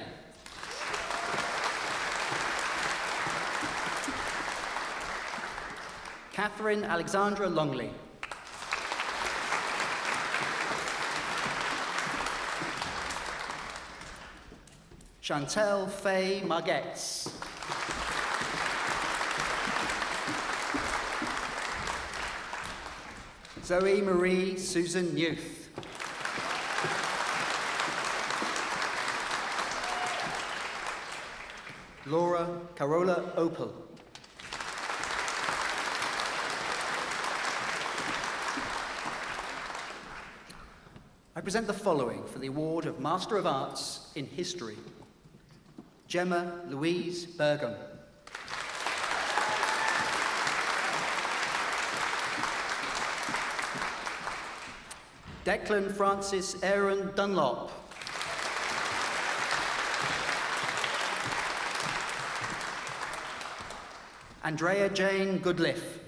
Speaker 4: Catherine Alexandra Longley. Chantel Faye Margetts. Zoe Marie Susan Youth. Laura Carola Opal. I present the following for the award of Master of Arts in History. Gemma Louise Burgum. Declan Francis Aaron Dunlop. Andrea Jane Goodliff.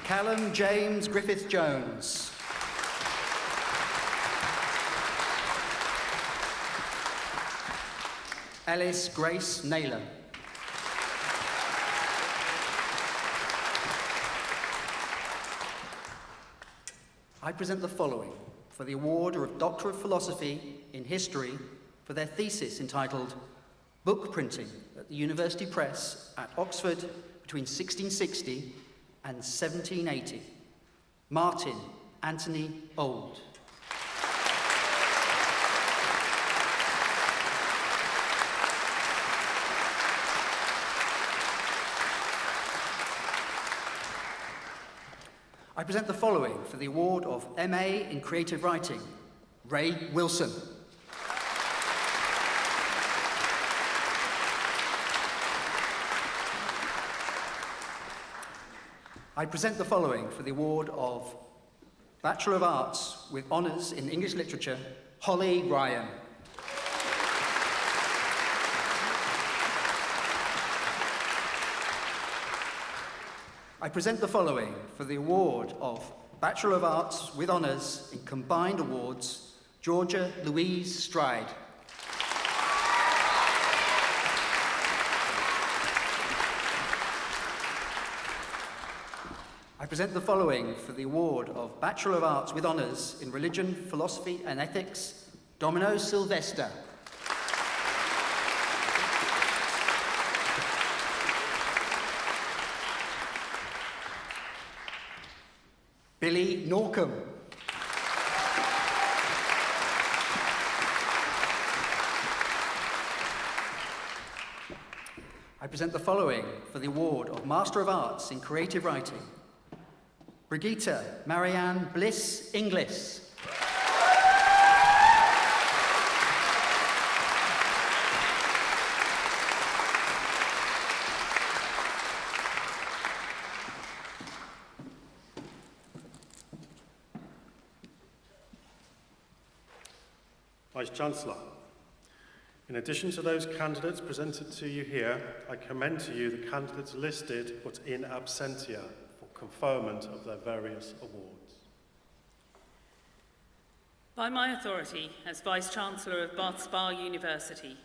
Speaker 4: Callum James Griffith Jones. Alice Grace Naylor. I present the following for the award of Doctor of Philosophy in History for their thesis entitled Book Printing at the University Press at Oxford between 1660 and 1780. Martin Anthony Old. I present the following for the award of MA in Creative Writing, Ray Wilson. I present the following for the award of Bachelor of Arts with Honours in English Literature, Holly Ryan. I present the following for the award of Bachelor of Arts with Honours in Combined Awards, Georgia Louise Stride. I present the following for the award of Bachelor of Arts with Honours in Religion, Philosophy and Ethics, Domino Sylvester. Billy Norcombe. I present the following for the award of Master of Arts in Creative Writing. Brigitte Marianne Bliss Inglis.
Speaker 1: Vice-Chancellor, in addition to those candidates presented to you here, I commend to you the candidates listed but in absentia for conferment of their various awards.
Speaker 2: By my authority as Vice-Chancellor of Bath Spa University,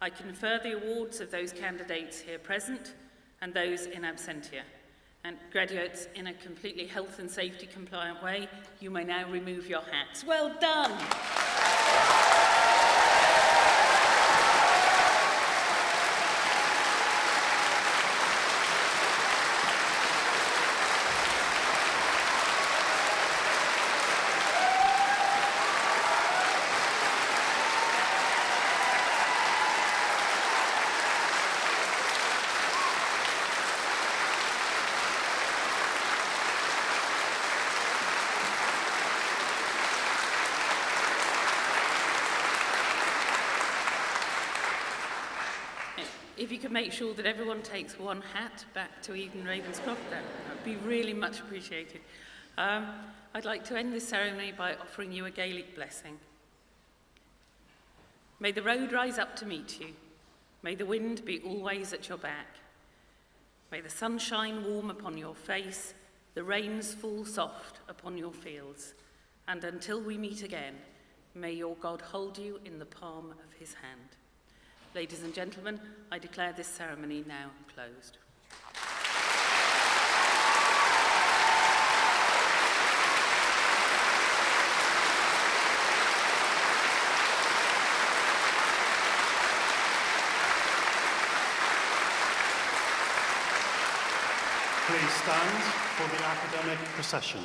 Speaker 2: I confer the awards of those candidates here present and those in absentia. And graduates, in a completely health and safety compliant way, you may now remove your hats. Well done! If you could make sure that everyone takes one hat back to Eden Ravenscroft, that would be really much appreciated. I'd like to end this ceremony by offering you a Gaelic blessing. May the road rise up to meet you. May the wind be always at your back. May the sun shine warm upon your face, the rains fall soft upon your fields. And until we meet again, may your God hold you in the palm of his hand. Ladies and gentlemen, I declare this ceremony now closed.
Speaker 1: Please stand for the academic procession.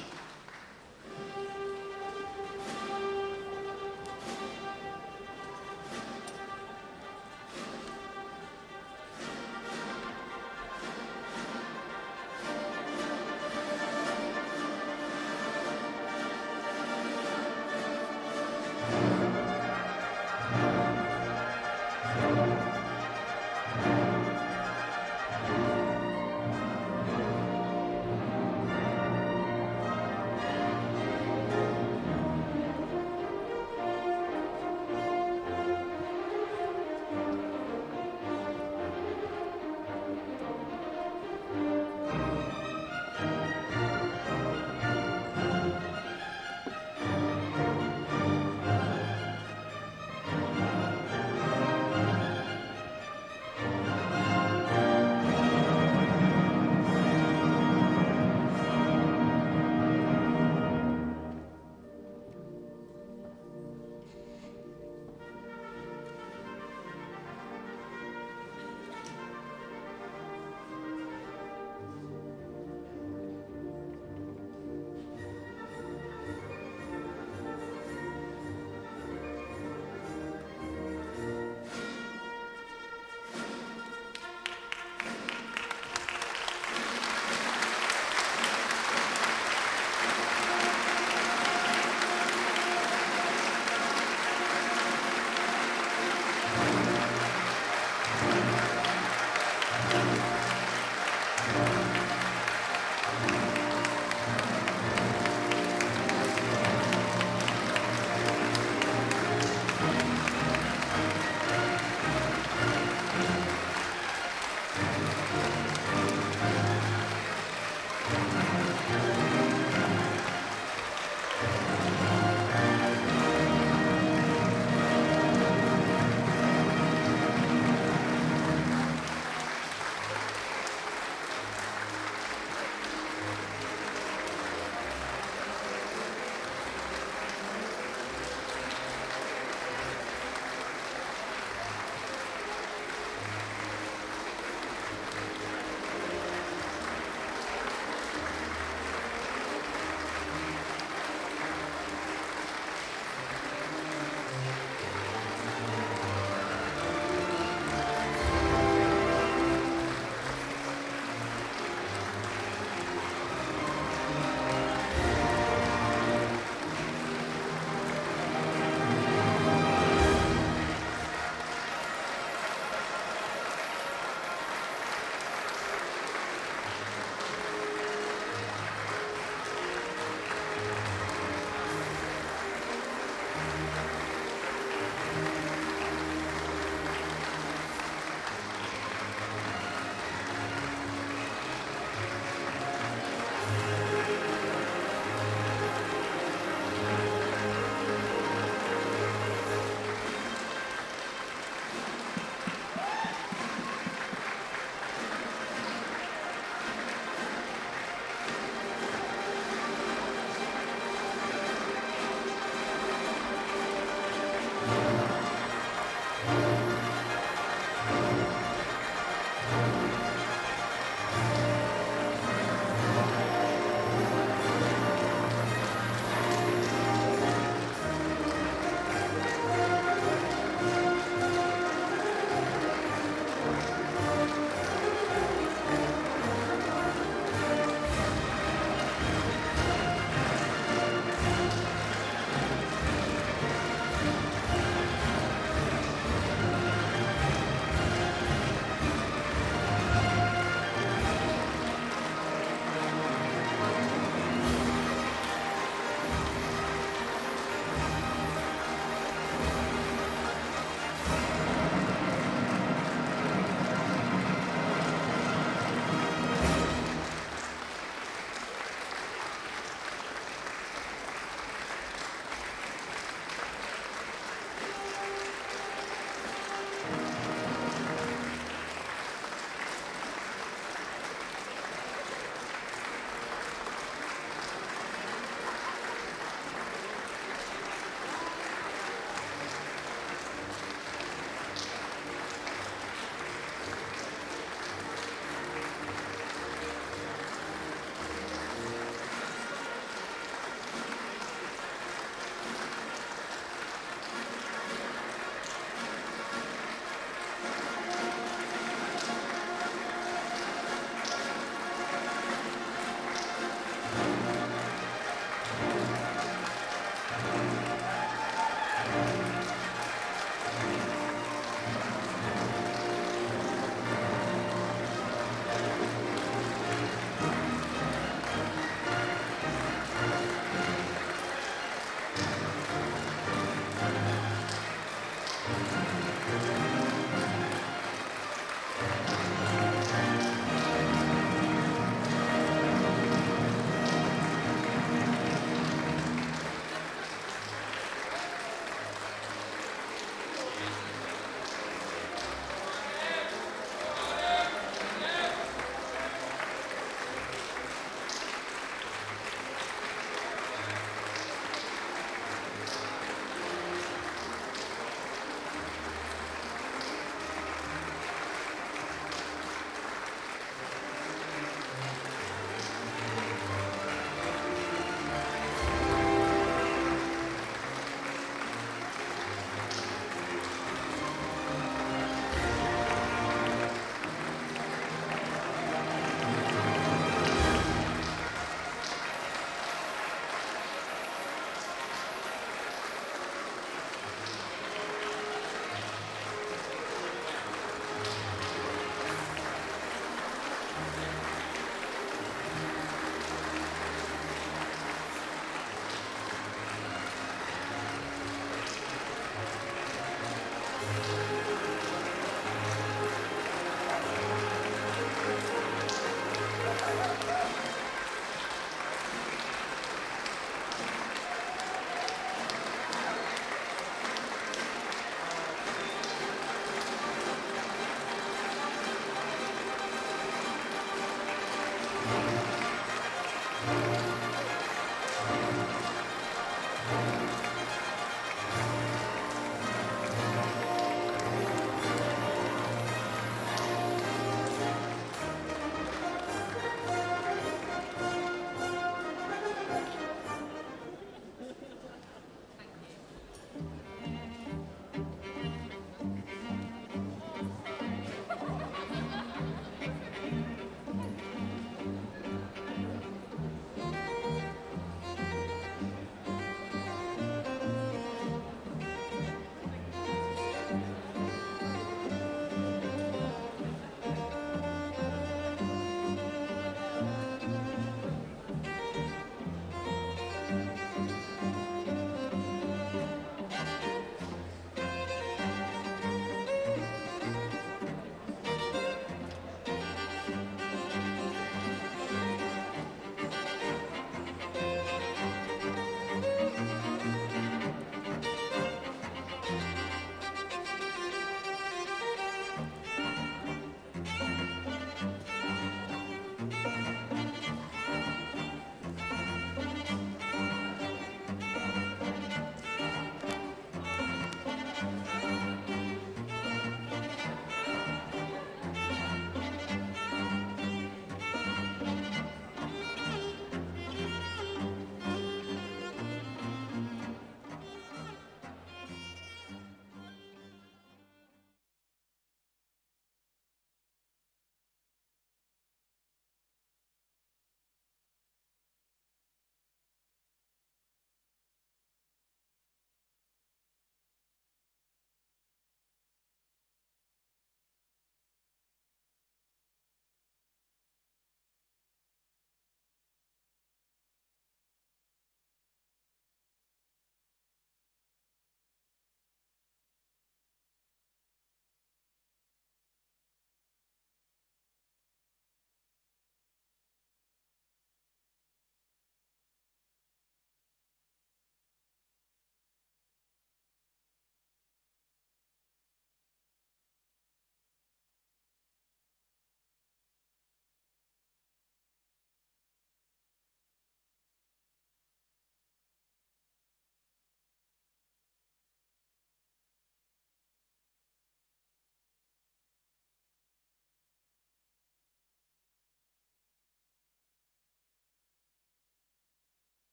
Speaker 3: you.